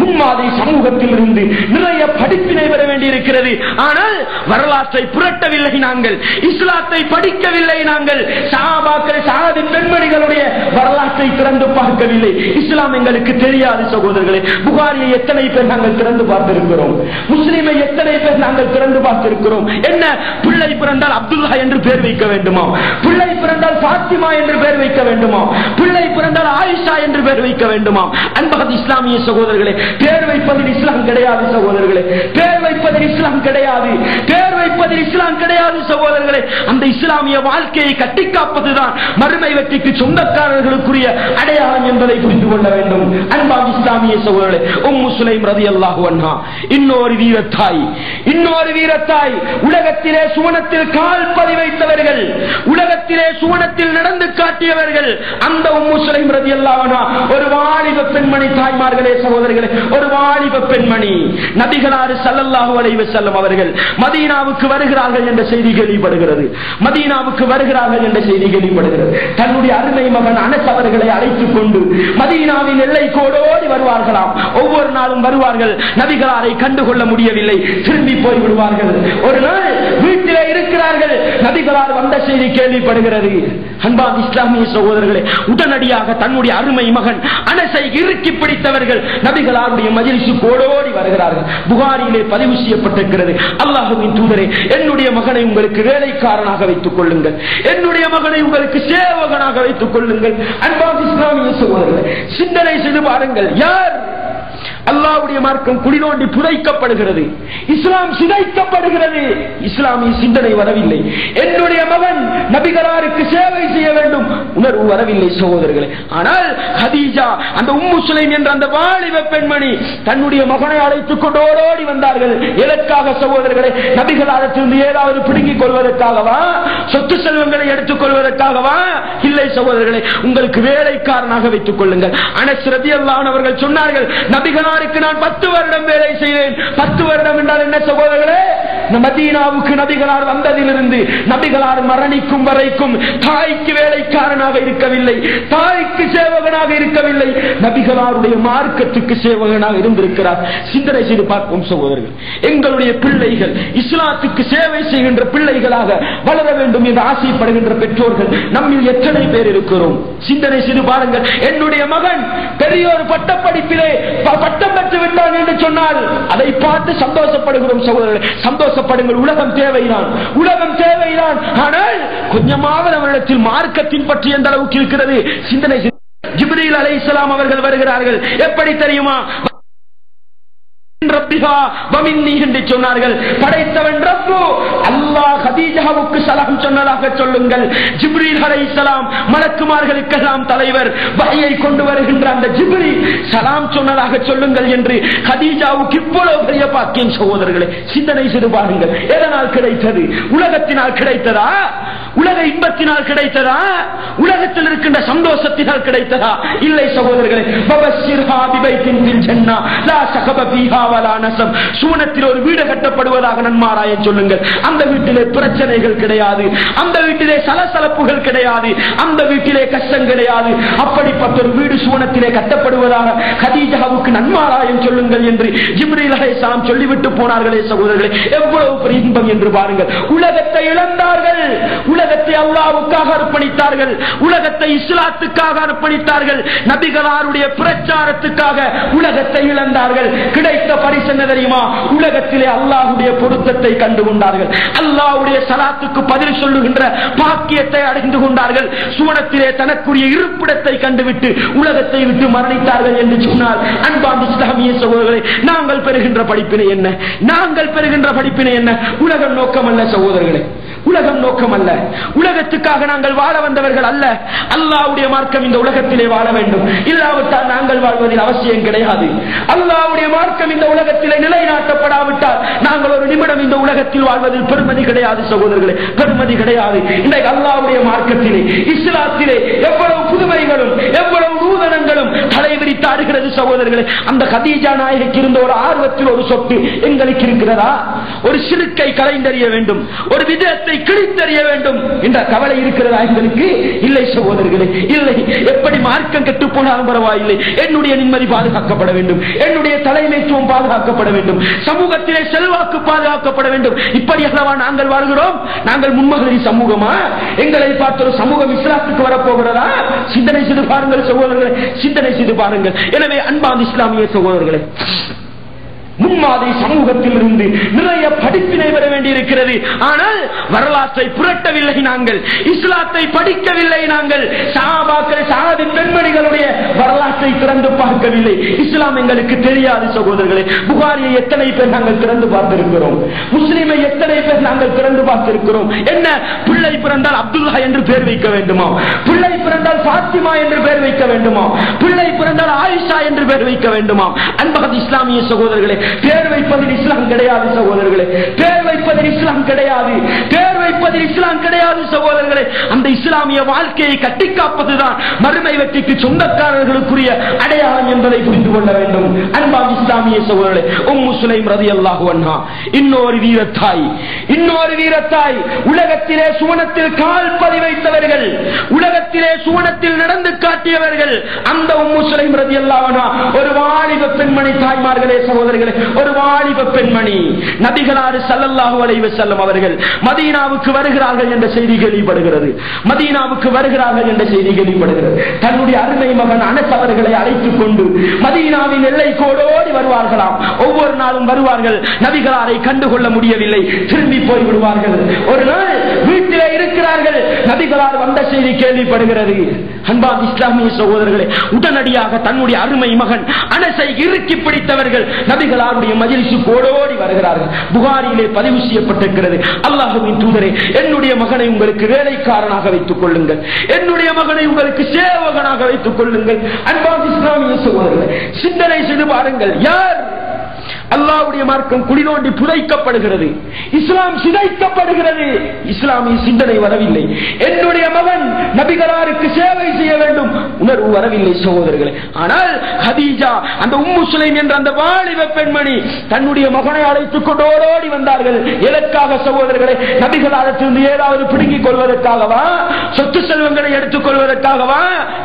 முன்மாதிரி சமூகத்தில் இருந்து நிறைய படிப்பினை பெற வேண்டியிருக்கிறது. ஆனால் வரலாற்றை புரட்டவில்லை நாங்கள், இஸ்லாத்தை படிக்கவில்லை நாங்கள், சஹாபாக்கள் சஹாபி பெண்மணிகளுடைய வரலாற்றை திறந்து பார்க்கவில்லை. இஸ்லாம் எங்களுக்கு தெரியாது சகோதரர்களே. புகாரியை எத்தனை பேர் நாங்கள் திறந்து பார்த்திருக்கிறோம்? முஸ்லிமை எத்தனை பேர் நாங்கள் திறந்து பார்த்திருக்கிறோம்? என்ன பிள்ளை பிறந்தால் அப்துல்லா என்று பேர் வைக்க வேண்டுமா? பிள்ளை பிறந்தால் பாத்திமா என்று பேர் வைக்க வேண்டுமா? பிள்ளை பிறந்தால் ஆயிஷா என்று பேர் வைக்க வேண்டுமா? அன்பார்ந்த இஸ்லாமிய சகோதரர்களே, பேர் வைப்பதில் இஸ்லாம் கிடையாது சகோதரர்களே, பேர் வைப்பதில் இஸ்லாம் கிடையாது, பேர் வைப்பதில் இஸ்லாம் கிடையாது சகோதரர்களே. அந்த இஸ்லாமிய வாழ்க்கையை கட்டி காப்பதுதான் மறுமை வெற்றிக்கு சொந்தக்காரர்களுக்குரிய அடையாளம் என்பதை புரிந்து கொள்ள வேண்டும். அன்பான இஸ்லாமிய சகோதரர்களே, உம்மு சுலைம் ரலியல்லாஹு அன்ஹா இன்னொரு வீரத்தாய், உலகத்திலே சுவனத்தில் கால் பதிவைத்தவர்கள், உலகத்திலே சுவனத்தில் நடந்து காட்டியவர்கள். அந்த உம்மு சுலைம் ரலியல்லாஹு அன்ஹா ஒரு வாலிப பெண்மணி. தாய்மார்களே சகோதரர்களே, ஒரு வாலிப பெண்மணி. நபிகளார் ஸல்லல்லாஹு அலைஹி வஸல்லம் அவர்கள் மதீனாவுக்கு வருகிறார்கள் என்ற செய்தி கேள்விப்படுகிறது. மதீனாவுக்கு வருகிறார்கள் என்ற செய்தி கேள்விப்படுகிறது. தன்னுடைய அருமை மகன் அனஸ் அவர்களை அழைத்துக் கொண்டு மதீனாவின் எல்லை கோடோடி வருவார்களாம். ஒவ்வொரு நாளும் வருவார்கள், நபிகளாரை கண்டுகொள்ள முடியவில்லை, திரும்பி போய் விடுவார்கள். ஒரு நாள் வீட்டிலே இருக்கிறார்கள், நபிகளார் வந்த செய்தி கேள்விப்படுகிறது. அன்பான இஸ்லாமிய சகோதரர்களே, உடனடியாக தன்னுடைய அருமை மகன் அனஸை இறுக்கி பிடித்தவர்கள் நபிகளாருடைய மஜ்லிஸுக்கு ஓடோடி வருகிறார்கள். புகாரியிலே பதிவு செய்யப்பட்டிருக்கிறது, அல்லாஹ்வின் தூதரே, என்னுடைய மகனை உங்களுக்கு வேலைக்காரனாக வைத்துக் கொள்ளுங்கள், என்னுடைய மகனை உங்களுக்கு சேவகனாக வைத்துக் கொள்ளுங்கள். அன்பான இஸ்லாமிய சகோதரர்களே, சிந்தனை செய்து பாருங்கள். யார் அல்லாஹ்வுடைய மார்க்கம் குடிநோண்டி புதைக்கப்படுகிறது, இஸ்லாம் சிதைக்கப்படுகிறது, இஸ்லாமிய சிந்தனை வரவில்லை. என்னுடைய மகன் நபிகளாருக்கு சேவை செய்ய வேண்டும் உணர்வு வரவில்லை சகோதரர்களே. ஆனால் ஹதீஜா, அந்த உம்மு சுலைம் என்ற அந்த வாலிப பெண்மணி தன்னுடைய மகனை அழைத்துக் கொண்டு ஓடோடி வந்தார்கள். எதற்காக சகோதரர்களே? நபிகளாரிடத்திலிருந்து ஏதாவது பிடுங்கிக் கொள்வதற்காகவா? சொத்து செல்வங்களை எடுத்துக் கொள்வதற்காகவா? இல்லை சகோதரர்களே, உங்களுக்கு வேலைக்காரனாக வைத்துக் கொள்ளுங்கள். அனஸ் ரலியல்லாஹு அன்ஹு அவர்கள் சொன்னார்கள், நபிகளாருக்கு நான் 10 வருடம் வேலை செய்தேன். 10 வருடம் என்றால் என்ன சகோதரர்களே? மதீனாவுக்கு நபிகளார் வந்ததிலிருந்து நபிகளார் மரணிக்கும் வரைக்கும் தாய்க்கு வேலைக்காரனாக இருக்கவில்லை, தாய்க்கு சேவகனாக இருக்கவில்லை, நபிகளாருடைய மார்க்கத்துக்கு சேவகனாக இருந்திருக்கிறார். சிந்தனை செய்து பார்ப்போம் சகோதரர்கள். எங்களுடைய பிள்ளைகள் இஸ்லாத்துக்கு சேவை செய்கின்ற பிள்ளைகளாக வளர வேண்டும் என்று ஆசைப்படுகின்ற பெற்றோர்கள் நம்மில் எத்தனை பேர் இருக்கிறோம்? சிந்தனை செய்து பாருங்கள். என்னுடைய மகன் பெரிய ஒரு பட்டப்படிப்பிலே பட்டம் பெற்று விட்டான் என்று சொன்னால் அதை பார்த்து சந்தோஷப்படுகிறோம் சகோதரர்களே. சந்தோஷப்படுங்கள், உலகம் தேவைதான், உலகம் தேவைதான். ஆனால் கொஞ்சமாவது அவரிடத்தில் மார்க்கத்தின் பற்றி எந்த அளவுக்கு இருக்கிறது? சிந்தனை. ஜிப்ரீல் அலைஹிஸ்ஸலாம் அவர்கள் வருகிறார்கள். எப்படி தெரியுமா? என்று சொன்னார்கள். படைத்தவன் ரப்பு அல்லாஹ் ஹதீஜாவுக்கு சலாம் சொன்னதாக சொல்லுங்கள். ஜிப்ரீல் அலைஹிஸ்ஸலாம் மலக்குமார்களுக்கெல்லாம் தலைவர், வஹ்யை கொண்டு வருகின்ற அந்த ஜிப்ரீல் சலாம் சொன்னதாக சொல்லுங்கள் என்று ஹதீஜாவுக்கு இவ்வளவு பெரிய பாக்கியம் சகோதரர்களே. சிந்தனை செய்து பாருங்கள். எதனால் கிடைத்தது? உலகத்தினால் கிடைத்ததா? உலக இன்பத்தினால் கிடைத்ததா? உலகத்தில் இருக்கின்ற சந்தோஷத்தினால் கிடைத்ததா? இல்லை சகோதரர்களே. பவஸ்ஸிர்ஹா பிபைத்தின் ஃபில் ஜன்னah லா ஸகப ஃபீஹா வலா நஸப். சூனத்தில் ஒரு வீடு கட்டப்படுவதாக நன்மாராய சொல்லுங்கள். அந்த வீட்டிலே பிரச்சனைகள் கிடையாது, அந்த வீட்டிலே சலசலப்புகள் கிடையாது, அந்த வீட்டிலே கஷ்டம் கிடையாது. அப்படிப்பட்ட ஒரு வீடு சூனத்திலே கட்டப்படுவதாக ஹதீஜாவுக்கு நன்மாராயம் சொல்லுங்கள் என்று ஜிப்ரீல் அலைஹிஸ்ஸலாம் சொல்லிவிட்டு போனார்களே சகோதரர்களே. எவ்வளவு பெரிய இன்பம் என்று பாருங்கள். உலகத்தை இழந்தார்கள், உலகத்தை அல்லாஹ்வுக்காக அர்ப்பணித்தார்கள், உலகத்தை இஸ்லாத்துக்காக அர்ப்பணித்தார்கள், நபிகளாருடைய பிரச்சாரத்துக்காக உலகத்தை இழந்தார்கள். கிடைத்த பரிசு என்ன தெரியுமா? உலகத்திலே அல்லாஹ்வுடைய பொருத்தத்தை கண்டு கொண்டார்கள், அல்லாஹ்வுடைய ஸலாத்துக்கு பதில் சொல்லுகின்ற பாக்கியத்தை அடைந்து கொண்டார்கள். சுவனத்திலே தனக்குரிய இருப்பிடத்தை கண்டுவிட்டு உலகத்தை விட்டு மரணித்தார்கள் என்று சொன்னால், அன்பார்ந்த இஸ்லாமிய சகோதரர்களே, நாங்கள் பெறுகின்ற படிப்பினை என்ன? நாங்கள் பெறுகின்ற படிப்பினை என்ன? உலகம் நோக்கம் அல்ல சகோதரர்களே, உலகம் நோக்கம் அல்ல. உலகத்துக்காக நாங்கள் வாழ வந்தவர்கள் அல்ல. அல்லாஹ்வுடைய மார்க்கம் இந்த உலகத்திலே வாழ வேண்டும், இல்லாவிட்டால் நாங்கள் வாழ்வதில் அவசியம் கிடையாது. அல்லாஹ்வுடைய மார்க்கம் இந்த உலகத்திலே நிலைநாட்டப்படாவிட்டால் நாங்கள் ஒரு நிமிடம் இந்த உலகத்தில் வாழ்வதில் பெருமதி கிடையாது சகோதரர்களே, பெருமதி கிடையாது. இன்றைக்கு அல்லாஹ்வுடைய மார்க்கத்திலே, இஸ்லாத்திலே எவ்வளவு புதுமைகளும் எவ்வளவு நூதனங்களும் தலைவிரித்தாடுகிறது சகோதரர்களே. அந்த கதீஜா நாயகிக்கு இருந்த ஒரு ஆர்வத்தில் ஒரு சொட்டு எங்களுக்கு இருக்கிறதா? ஒரு சிறுக்கை கலைந்தறிய வேண்டும், ஒரு விதத்தை கிழித்தறிய வேண்டும் என்ற கவலை இருக்கிறதா எங்களுக்கு? இல்லை சகோதரர்களே, இல்லை. எப்படி மார்க்கம் கெட்டு போனாலும் பரவாயில்லை, என்னுடைய நிம்மதி பாதுகாக்கப்பட வேண்டும், என்னுடைய தலைமைத்துவம் பாதுகாக்கப்பட வேண்டும், சமூகத்திலே செல்வாக்கு பாதுகாக்கப்பட வேண்டும். இப்படி அல்லவா நாங்கள் வாழ்கிறோம்? நாங்கள் முன்மகளிர் சமூகமா? எங்களை பார்த்த ஒரு சமூகம் இஸ்லாத்துக்கு வரப்போகிறதா? சிந்தனை செய்து பாருங்கள் சகோதரர்களே, சிந்தனை செய்து பாருங்கள். எனவே அன்பார்ந்த இஸ்லாமிய சகோதரர்களே, முன்மாதிரி சமூகத்தில் இருந்து நிறைய படிப்பினை பெற வேண்டியிருக்கிறது. ஆனால் வரலாற்றை புரட்டவில்லை நாங்கள், இஸ்லாத்தை படிக்கவில்லை நாங்கள், சஹாபாக்கள் சஹாபி பெண்மணிகளுடைய வரலாற்றை திறந்து பார்க்கவில்லை. இஸ்லாம் எங்களுக்கு தெரியாது சகோதரர்களே. புகாரியை எத்தனை பேர் நாங்கள் திறந்து பார்த்திருக்கிறோம், முஸ்லிமை எத்தனை பேர் நாங்கள் திறந்து பார்த்திருக்கிறோம். என்ன, பிள்ளை பிறந்தால் அப்துல்லா என்று பேர் வைக்க வேண்டுமா, பிள்ளை பிறந்தால் பாத்திமா என்று பேர் வைக்க வேண்டுமா, பிள்ளை பிறந்தால் ஆயிஷா என்று பேர் வைக்க வேண்டுமா? அன்பான இஸ்லாமிய சகோதரர்களே, பேர் வைப்பதில் இஸ்லாம் கிடையாது சகோதரர்களே, பேர் வைப்பதில் இஸ்லாம் கிடையாது, பேர் வைப்பதில் இஸ்லாம் கிடையாது சகோதரர்களே. அந்த இஸ்லாமிய வாழ்க்கையை கட்டி காப்பதுதான் மறுமை வெற்றிக்கு சொந்தக்காரர்களுக்குரிய அடையாளம் என்பதை புரிந்து கொள்ள வேண்டும். அன்பான இஸ்லாமிய சகோதரர்களே, உம்மு சுலைம் ரலியல்லாஹு அன்ஹா இன்னொரு வீரத்தாய், இன்னொரு வீரத்தாய். உலகத்திலே சுவனத்தில் கால் பதிவைத்தவர்கள், உலகத்திலே சுவனத்தில் நடந்து காட்டியவர்கள் அந்த உம்மு சுலைம் ரலியல்லாஹு அன்ஹா ஒரு வாலிப பெண்மணி. தாய்மார்களே சகோதரர்களே, ஒரு வாலிப பெண்மணி. நபிகளார் ஸல்லல்லாஹு அலைஹி வஸல்லம் அவர்கள் மதீனாவுக்கு வருகிறார்கள் என்ற செய்தி கேள்விப்படுகிறது, மதீனாவுக்கு வருகிறார்கள் என்ற செய்தி கேள்விப்படுகிறது. தன்னுடைய அருமை மகன் அனஸ் அவர்களை அழைத்துக் கொண்டு மதீனாவின் எல்லை கோடோடி வருவார்களாம். ஒவ்வொரு நாளும் வருவார்கள், நபிகளாரை கண்டுகொள்ள முடியவில்லை, திரும்பி போய் விடுவார்கள். ஒரு நாள் வீட்டிலே இருக்கிறார்கள், நபிகளார் வந்த செய்தி கேள்விப்படுகிறது. அன்பான இஸ்லாமிய சகோதரர்களே, உடனடியாக தன்னுடைய அருமை மகன் அனஸை இறுக்கி பிடித்தவர்கள் நபிகளாருடைய மஜ்லிஸுக்கு ஓடோடி வருகிறார்கள். புகாரியிலே பதிவு செய்யப்பட்டிருக்கிறது, அல்லாஹ்வின் தூதரே, என்னுடைய மகனை உங்களுக்கு வேலைக்காரனாக வைத்துக் கொள்ளுங்கள், என்னுடைய மகனை உங்களுக்கு சேவகனாக வைத்துக் கொள்ளுங்கள். அன்பான இஸ்லாமிய சகோதரர்களே, சிந்தனை செய்து பாருங்கள். யார் அல்லாஹ்வுடைய மார்க்கம் குழி தோண்டி புதைக்கப்படுகிறது, இஸ்லாம் சிதைக்கப்படுகிறது, இஸ்லாமிய சிந்தனை வரவில்லை. என்னுடைய மகன் நபிகளாருக்கு சேவை செய்ய வேண்டும் உணர்வு வரவில்லை சகோதரர்களே. ஆனால் ஹதீஜா, அந்த உம்மு சுலைம் என்ற அந்த வாலிப பெண்மணி தன்னுடைய மகனை அழைத்துக் கொண்டு ஓடோடி வந்தார்கள். எதற்காக சகோதரர்களே? நபிகளாரிடத்திலிருந்து ஏதாவது பிடுங்கிக் கொள்வதற்காகவா, சொத்து செல்வங்களை எடுத்துக் கொள்வதற்காகவா?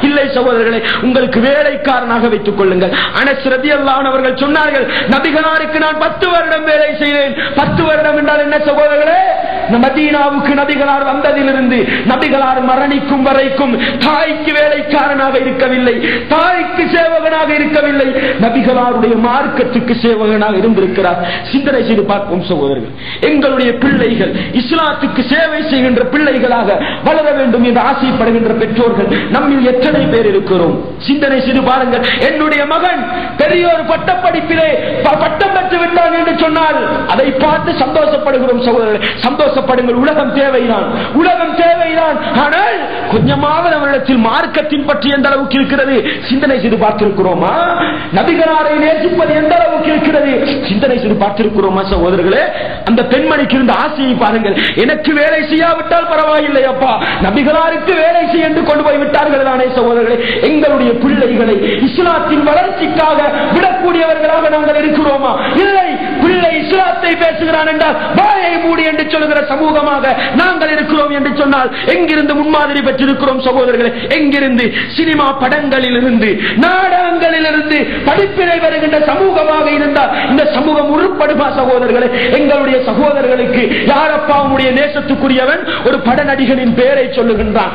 இல்லை சகோதரர்களே, உங்களுக்கு வேலைக்காரனாக வைத்துக் கொள்ளுங்கள். அனஸ் ரலியல்லாஹு அன்ஹு அவர்கள் சொன்னார்கள், நபிகளாருக்கு நான் 10 வருடம் வேலை செய்தேன். 10 வருடம் என்றால் என்ன சகோதரர்களே? மதீனாவுக்கு நபிகளார் வந்ததிலிருந்து நபிகளார் மரணிக்கும் வரைக்கும் தாய்க்கு வேலைக்காரனாக இருக்கவில்லை, தாய்க்கு சேவகனாக இருக்கவில்லை, நபிகளாருடைய மார்க்கத்துக்கு சேவகனாக இருந்திருக்கிறார். சிந்தனை செய்து பார்ப்போம் சகோதரர்கள். எங்களுடைய பிள்ளைகள் இஸ்லாத்துக்கு சேவை செய்கின்ற பிள்ளைகளாக வளர வேண்டும் என்று ஆசைப்படுகின்ற பெற்றோர்கள் நம்மில் எத்தனை பேர் இருக்கிறோம்? சிந்தனை செய்து பாருங்கள். என்னுடைய மகன் பெரிய ஒரு பட்டப்படிப்பிலே பட்டம் பெற்று விட்டான் என்று சொன்னால் அதை பார்த்து சந்தோஷப்படுகிறோம் சகோதரர்கள். சந்தோஷப்படுங்கள், உலகம் தேவைதான், உலகம் தேவைதான். ஆனால் கொஞ்சமாவது அவரிடத்தில் மார்க்கத்தின் பற்றி எந்த அளவுக்கு இருக்கிறது சிந்தனை செய்து பார்த்திருக்கிறோமா? நபிகளாரை நேசிப்பது எந்த அளவுக்கு இருக்கிறது சிந்தனை செய்து பார்த்திருக்கிறோமா சகோதரர்களே? அந்த பெண்மணிக்கு இருந்த ஆசையை பாருங்கள். எனக்கு வேலை செய்யாவிட்டால் பரவாயில்லை அப்பா, நபிகளாருக்கு வேலை செய்ய என்று கொண்டு போய் விட்டார்கள் தானே சகோதரர்களே. எங்களுடைய பிள்ளைகளை இஸ்லாத்தின் வளர்ச்சிக்காக விடக்கூடியவர்களாக நாங்கள் இருக்கிறோமா? இல்லை. பிள்ளை இஸ்லாத்தை பேசுகிறான் என்றால் வாயை மூடி என்று சொல்லுகிற சமூகமாக நாங்கள் இருக்கிறோம் என்று சொன்னால் எங்கிருந்து முன்மாதிரி பெற்றிருக்கிறோம் சகோதரர்களே? எங்கிருந்து? சினிமா படங்களில் இருந்து, நாடகங்களில் இருந்து படிப்பினை வருகின்ற சமூகமாக இருந்தால் இந்த சமூகம் உருப்படுமா சகோதரர்களே? எங்களுடைய சகோதரர்களுக்கு யாரப்பா உங்களுடைய நேசத்துக்குரியவன்? ஒரு பட நடிகனின் பெயரை சொல்லுகின்றான்,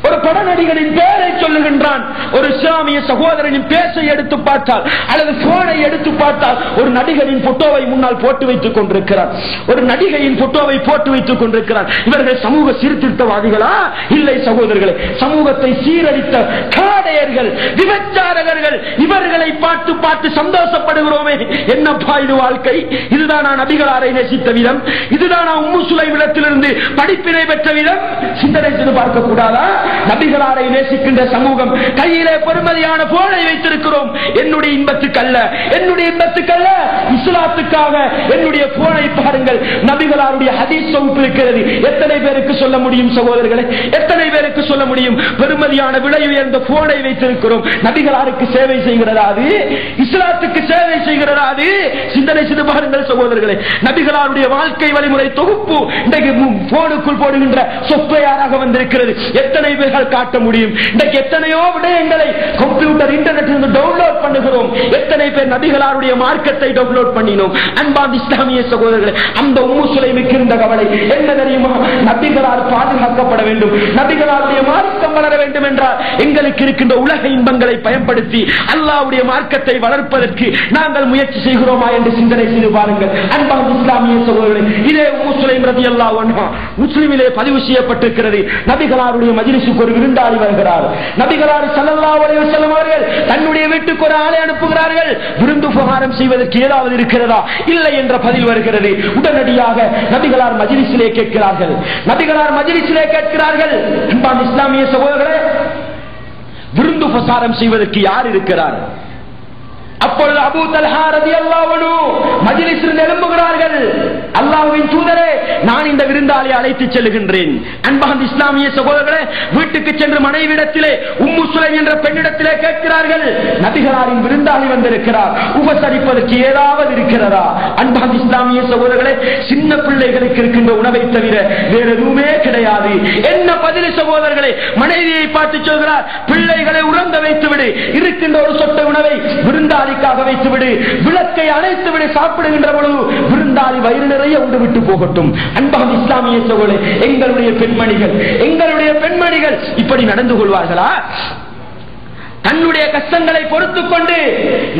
ஒரு பட நடிகனின் பெயரை சொல்லுகின்றான். ஒரு இஸ்லாமிய சகோதரனின் பேச்சை எடுத்து பார்த்தால் அல்லது போனை எடுத்து பார்த்தால் ஒரு நடிகரின் போட்டோவை முன்னால் போட்டு வைத்துக் கொண்டிருக்கிறார், ஒரு நடிகையின் போட்டோவை போட்டு வைத்துக் கொண்டிருக்கிறார். இவர்கள் சமூக சீர்திருத்தவாதிகளா? இல்லை சகோதரர்களே, சமூகத்தை சீரழித்த காடையர்கள், விபச்சாரகர்கள். இவர்களை பார்த்து பார்த்து சந்தோஷப்படுகிறோமே. என்னப்பா இது வாழ்க்கை? இதுதான் நான் நபிகளாரை நேசித்த விதம், இதுதான் நான் உம்மு சுலைம் இடத்திலிருந்து படிப்பினை பெற்ற விதம். சிந்தனை செய்து பார்க்க கூடாதா? நபிகளாரை நேசிக்கின்ற சமூகம் கையிலே பெருமதியான போனை வைத்திருக்கிறோம். என்னுடைய இன்பத்துக்கல்ல, என்னுடைய இன்பத்துக்கல்ல, இஸ்லாத்துக்காக என்னுடைய போனை பாருங்கள். நபிகளாருடைய ஹதீஸ் தொகுப்பு இருக்கிறது. எத்தனை பேருக்கு சொல்ல முடியும் சகோதரர்களே? எத்தனை பேருக்கு சொல்ல முடியும்? பெருமதியான விலை உயர்ந்த போனை வைத்திருக்கிறோம். நபிகளாருக்கு சேவை செய்கிறதா அது? இஸ்லாத்துக்கு சேவை செய்கிறதா அது? சிந்தனை செய்து பாருங்கள் சகோதரர்களே. நபிகளாருடைய வாழ்க்கை வழிமுறை தொகுப்பு இன்றைக்கு போனுக்குள் போடுகின்ற சொஃப்ட்வேராக வந்திருக்கிறது. எத்தனை பேர்கள் காட்ட முடியும்? இன்றைக்கு எத்தனையோ விடயங்களை கம்ப்யூட்டர், இன்டர்நெட் டவுன்லோட் பண்ணுகிறோம். எத்தனை பேர் நபிகளாருடைய மார்க்கத்தை டவுன்லோட் பண்ணினோம். அன்பார்ந்த இஸ்லாமிய சகோதரர்களே, அந்த உம்மு சுலைமுக்கு இருந்த கவலை என்ன தெரியுமா? நபிகளால் பாதுகாக்கப்பட வேண்டும், நபிகளாருடைய மார்க்கம் வளர வேண்டும் என்றால் எங்களுக்கு இருக்கின்ற உலக இன்பங்களை பயன்படுத்தி அல்லாஹ்வுடைய மார்க்கத்தை வளர்ப்பதற்கு நாங்கள் முயற்சி செய்கிறோமா என்று சிந்தனை செய்து பாருங்கள். அன்பார்ந்த இஸ்லாமிய சகோதரர்களே, இதே உம்மு சுலைம் ரலியல்லாஹு அன்ஹா முஸ்லிமிலே பதிவு செய்யப்பட்டிருக்கிறது. நபிகளாருடைய மஜ்லிஸுக்கு ஒரு விருந்தாளி வருகிறார். நபிகளார் ஸல்லல்லாஹு அலைஹி வஸல்லம் அவர்கள் தன்னுடைய வீட்டுக்கு ஒரு ஆளை அனுப்புகிறார்கள். விருந்து உபகாரம் செய்வதற்கு ஏதாவது இருக்கிறதா? இல்லை என்ற பதில் வருகிறது. உடனடியாக நபிகளார் மஜ்லிஸிலே கேட்கிறார்கள். அன்பார்ந்த இஸ்லாமிய சகோதரர்களே, விருந்து உபசாரம் செய்வதற்கு யார் இருக்கிறார்? அப்பொழுது அபூ தல்ஹா ரலியல்லாஹு அன்ஹு மஜ்லிஸில் எழும்புகிறார்கள். அல்லாஹ்வின் தூதரே, நான் இந்த விருந்தாளியை அழைத்து செல்கின்றேன். அன்பார்ந்த இஸ்லாமிய சகோதரர்களே, வீட்டுக்கு சென்று மனைவிடத்திலே உம்மு சுலைம் என்ற பெண்ணிடத்திலே கேட்கிறார்கள், நபிகளாரின் விருந்தாளி வந்திருக்கிறார், உபசரிப்பதற்கு ஏதாவது இருக்கிறதா? அன்பார்ந்த இஸ்லாமிய சகோதரர்களே, சின்ன பிள்ளைகளுக்கு இருக்கின்ற உணவை தவிர வேறு எதுவுமே கிடையாது. என்ன பதில் சகோதரர்களே? மனைவியை பார்த்து சொல்கிறார், பிள்ளைகளை உறங்க வைத்துவிடு, இருக்கின்ற ஒரு சொட்ட உணவை விருந்தாளி வைத்துவிடு, விளக்கை அணைத்துவிடு, சாப்பிடுகின்ற பொழுது விருந்தாளி வயிறு நிறைய உண்டு விட்டு போகட்டும். அன்பார்ந்த இஸ்லாமிய சகோதரர்களே, எங்களுடைய பெண்மணிகள் இப்படி நடந்து கொள்வார்களா? தன்னுடைய கஷ்டங்களை பொறுத்துக் கொண்டு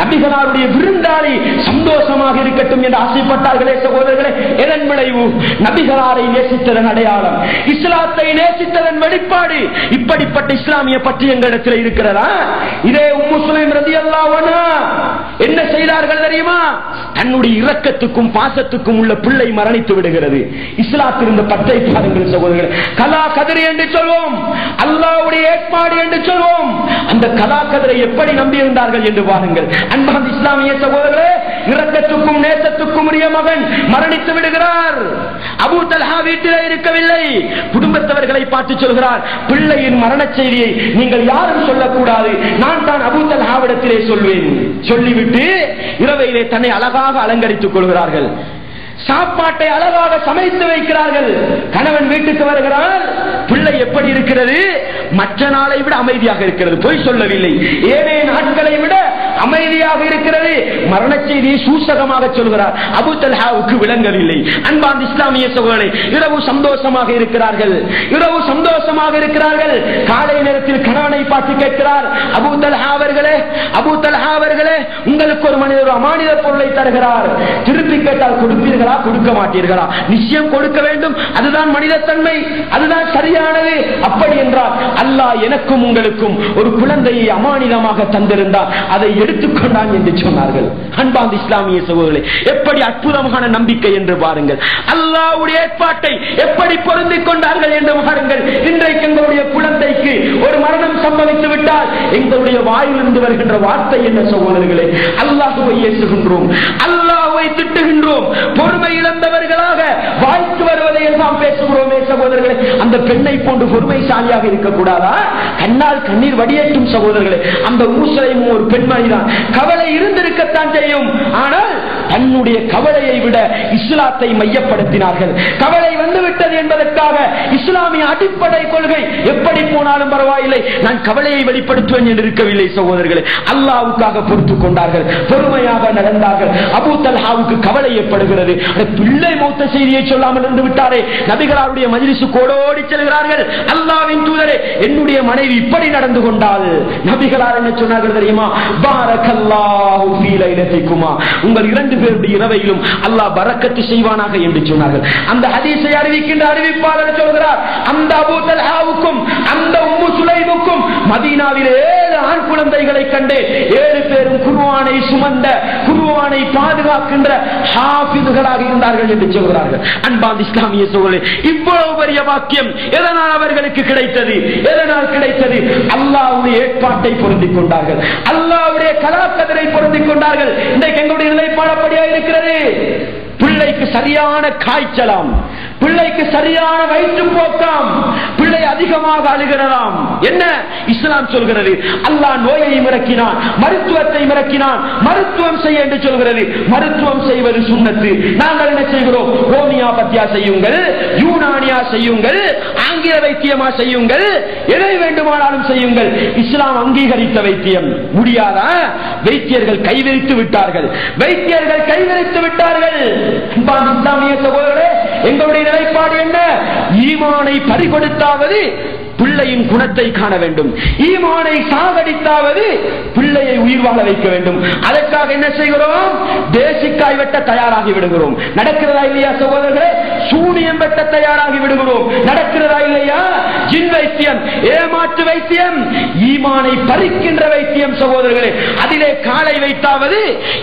நபிகளாருடைய விருந்தாளி சந்தோஷமாக இருக்கட்டும் என்று ஆசைப்பட்டார்களே சகோதரர்களே, எதன் விளைவு? நபிகளாரை நேசித்ததன் அடையாளம், இஸ்லாத்தை நேசித்ததன் வெளிப்பாடு. இப்படிப்பட்ட இஸ்லாமிய பற்றி எங்களிடத்தில் இருக்கிறதா? இதே உம்மு சுலைம் ரலியல்லாஹு அன்ஹா என்ன செய்தார்கள் தெரியுமா? தன்னுடைய இரக்கத்துக்கும் பாசத்துக்கும் உள்ள பிள்ளை மரணித்து விடுகிறது. இஸ்லாத்தில் இந்த பற்றை பாருங்கள் சகோதரர்களே. கலா கதிர் என்று சொல்வோம், அல்லாஹ்வுடைய ஏற்பாடு என்று சொல்வோம். அந்த கலாக்கதிரை எப்படி நம்பியிருந்தார்கள் என்று பாருங்கள். அன்பார்ந்த இஸ்லாமிய சகோதரர்களே, இரக்கத்துக்கும் நேசத்துக்கும் உரிய மகன் மரணித்து விடுகிறார். அபூ தல்ஹா வீட்டிலே இருக்கவில்லை. குடும்பத்தவர்களை பார்த்து சொல்கிறார், பிள்ளையின் மரண செய்தியை நீங்கள் யாரும் சொல்லக்கூடாது, நான் தான் அபூ தல்ஹாவிடத்திலே சொல்வேன். சொல்லிவிட்டு இரவையிலே தன்னை அழகாக அலங்கரித்துக் கொள்கிறார்கள். சாப்பாட்டை அழகாக சமைத்து வைக்கிறார்கள். கணவன் வீட்டுக்கு வருகிறார். பிள்ளை எப்படி இருக்கிறது? மற்ற நாளை விட அமைதியாக இருக்கிறது. பொய் சொல்லவில்லை, ஏனைய நாட்களை விட அமைதியாக இருக்கிறது. மரண செய்தியை சூசகமாக சொல்கிறார். அபூ தல்ஹாவுக்கு விளங்கவில்லை. அன்பார்ந்த இஸ்லாமிய சகோதரர்களே, இரவு சந்தோஷமாக இருக்கிறார்கள். காலை நேரத்தில் கணவனை பார்த்து கேட்கிறார், அபூ தல்ஹா அவர்களே, உங்களுக்கு ஒரு மனிதர் அமானித பொருளை தருகிறார், திருப்பி கேட்டால் கொடுப்பீர்களா, கொடுக்க மாட்டீர்களா? நிச்சயம் கொடுக்க வேண்டும், அதுதான் மனிதத்தன்மை, அதுதான் சரியானது. அப்படி என்றால் அல்லாஹ் எனக்கும் உங்களுக்கும் ஒரு குழந்தையை அமானிதமாக தந்திருந்தால் அதை எடுத்துக்கொண்டான் என்று சொன்னார்கள். அன்பார்ந்த இஸ்லாமிய சகோதரர்களே, எப்படி அற்புதமான நம்பிக்கை என்று பாருங்கள். அல்லாஹ்வுடைய ஏற்பாட்டை எப்படி பொருந்திக் கொண்டார்கள் என்று பாருங்கள். இன்றைக்கு எங்களுடைய குழந்தைக்கு ஒரு மரணம் சம்பவித்து விட்டால் எங்களுடைய வாயிலிருந்து வருகின்ற வார்த்தை என்ன சகோதரர்களே? அல்லாஹ்வை ஏசுகின்றோம், அல்லாஹ்வை திட்டுகின்றோம், பொறுமை இழந்தவர்களாக வாய்க்கு வருவதை எல்லாம் பேசுகிறோமே சகோதரர்களே. அந்த பெண்ணை போன்று பொறுமைசாலியாக இருக்கக்கூடாதா? கண்ணால் கண்ணீர் வடியட்டும் சகோதரர்களே. அந்த ஊசலையும் ஒரு பெண்மணிதான். கவலை இருந்திருக்கத்தான் செய்யும், ஆனால் தன்னுடைய கவலையை விட இஸ்லாத்தை மையப்படுத்தினார்கள். கவலை வந்துவிட்டது என்பதற்காக இஸ்லாமிய அடிப்படை கொள்கை எப்படி போனாலும் பரவாயில்லை, நான் கவலையை வெளிப்படுத்துவேன் என்று இருக்கவில்லை சகோதரர்களே. அல்லாஹ்வுக்காக பொறுத்துக் கொண்டார்கள், பொறுமையாக நடந்தார்கள். அபூ தல்ஹாவுக்கு கவலை ஏற்படுகிறது. பிள்ளை மூத்த செய்தியை சொல்லாமல் இருந்து விட்டாரே. நபிகளாருடைய மஜ்லிஸுக்கு ஓடோடி செல்கிறார்கள். அல்லாஹ்வின் தூதரே, என்னுடைய மனைவி இப்படி நடந்து கொண்டால். நபிகளார் என்ன சொன்னார்கள் தெரியுமா? பாரக்கல்லாஹு ஃபீ லைலத்திக்குமா, உங்கள் இரண்டு பேருடைய இரவையிலும் அல்லாஹ் பரக்கத்து செய்வானாக என்று சொன்னார்கள். அந்த ஹதீஸை அறிவிக்கின்ற அறிவிப்பாளர் சொல்கிறார், அந்த அபூ தல்ஹாவுக்கும் அந்த உம்மு சுலைமுக்கும் மதீனாவிலே 7 ஆண் குழந்தைகளை கண்டு 7 பேரும் குர்ஆனை சுமந்த, குர்ஆனை பாதுகாக்கின்ற ஹாஃபிதுகளாக இருந்தார்கள் என்று சொல்கிறார்கள். அன்பார்ந்த இஸ்லாமிய சகோதரர்களே, இவ்வளவு பெரிய வாக்கியம் எதனால் அவர்களுக்கு கிடைத்தது? அல்லாஹ்வுடைய ஏற்பாட்டை பொருந்திக் கொண்டார்கள், அல்லாஹ்வுடைய கலாக்கதிரை பொருந்திக் கொண்டார்கள். இன்றைக்கு எங்களுடைய நிலைப்பாடப்படியா இருக்கிறது. பிள்ளைக்கு சரியான காய்ச்சலாம், பிள்ளைக்கு சரியான வயிற்றுப்போக்காம், பிள்ளை அதிகமாக அழுகிறதாம். என்ன இஸ்லாம் சொல்கிறது? அல்லாஹ் நோயை இறக்கினான், மருத்துவத்தை இறக்கினான், மருத்துவம் செய்ய என்று சொல்கிறது. மருத்துவம் செய்வது சுன்னத்து. நாங்கள் என்ன செய்கிறோம்? ஹோமியோபதியா செய்யுங்கள், யூனானியா செய்யுங்கள், ஆங்கில வைத்தியமா செய்யுங்கள், எதை வேண்டுமானாலும் செய்யுங்கள். இஸ்லாம் அங்கீகரித்த வைத்தியம் முடியாதா? வைத்தியர்கள் கைவிரித்து விட்டார்கள். இஸ்லாமிய சகோதரர்களே, எங்களுடைய நிலைப்பாடு என்ன? ஈமானை பறிகொடுத்தாவது பிள்ளையின் குணத்தை காண வேண்டும். ஈமானை சாகடித்தாவது பிள்ளையை உயிர் வாழ வைக்க வேண்டும். அதற்காக என்ன செய்கிறோம்? தேசிக்காய் வெட்ட தயாராகி விடுகிறோம். நடக்கிறதா இல்லையா சகோதரர்களே? சூனியம் வெட்ட தயாராகி விடுகிறோம். நடக்கிறதா இல்லையா? ஜின் வைத்தியம், ஏமாற்று வைத்தியம், ஈமானை பறிக்கின்ற வைத்தியம் சகோதரர்களே. அதிலே காலை வைத்தாவது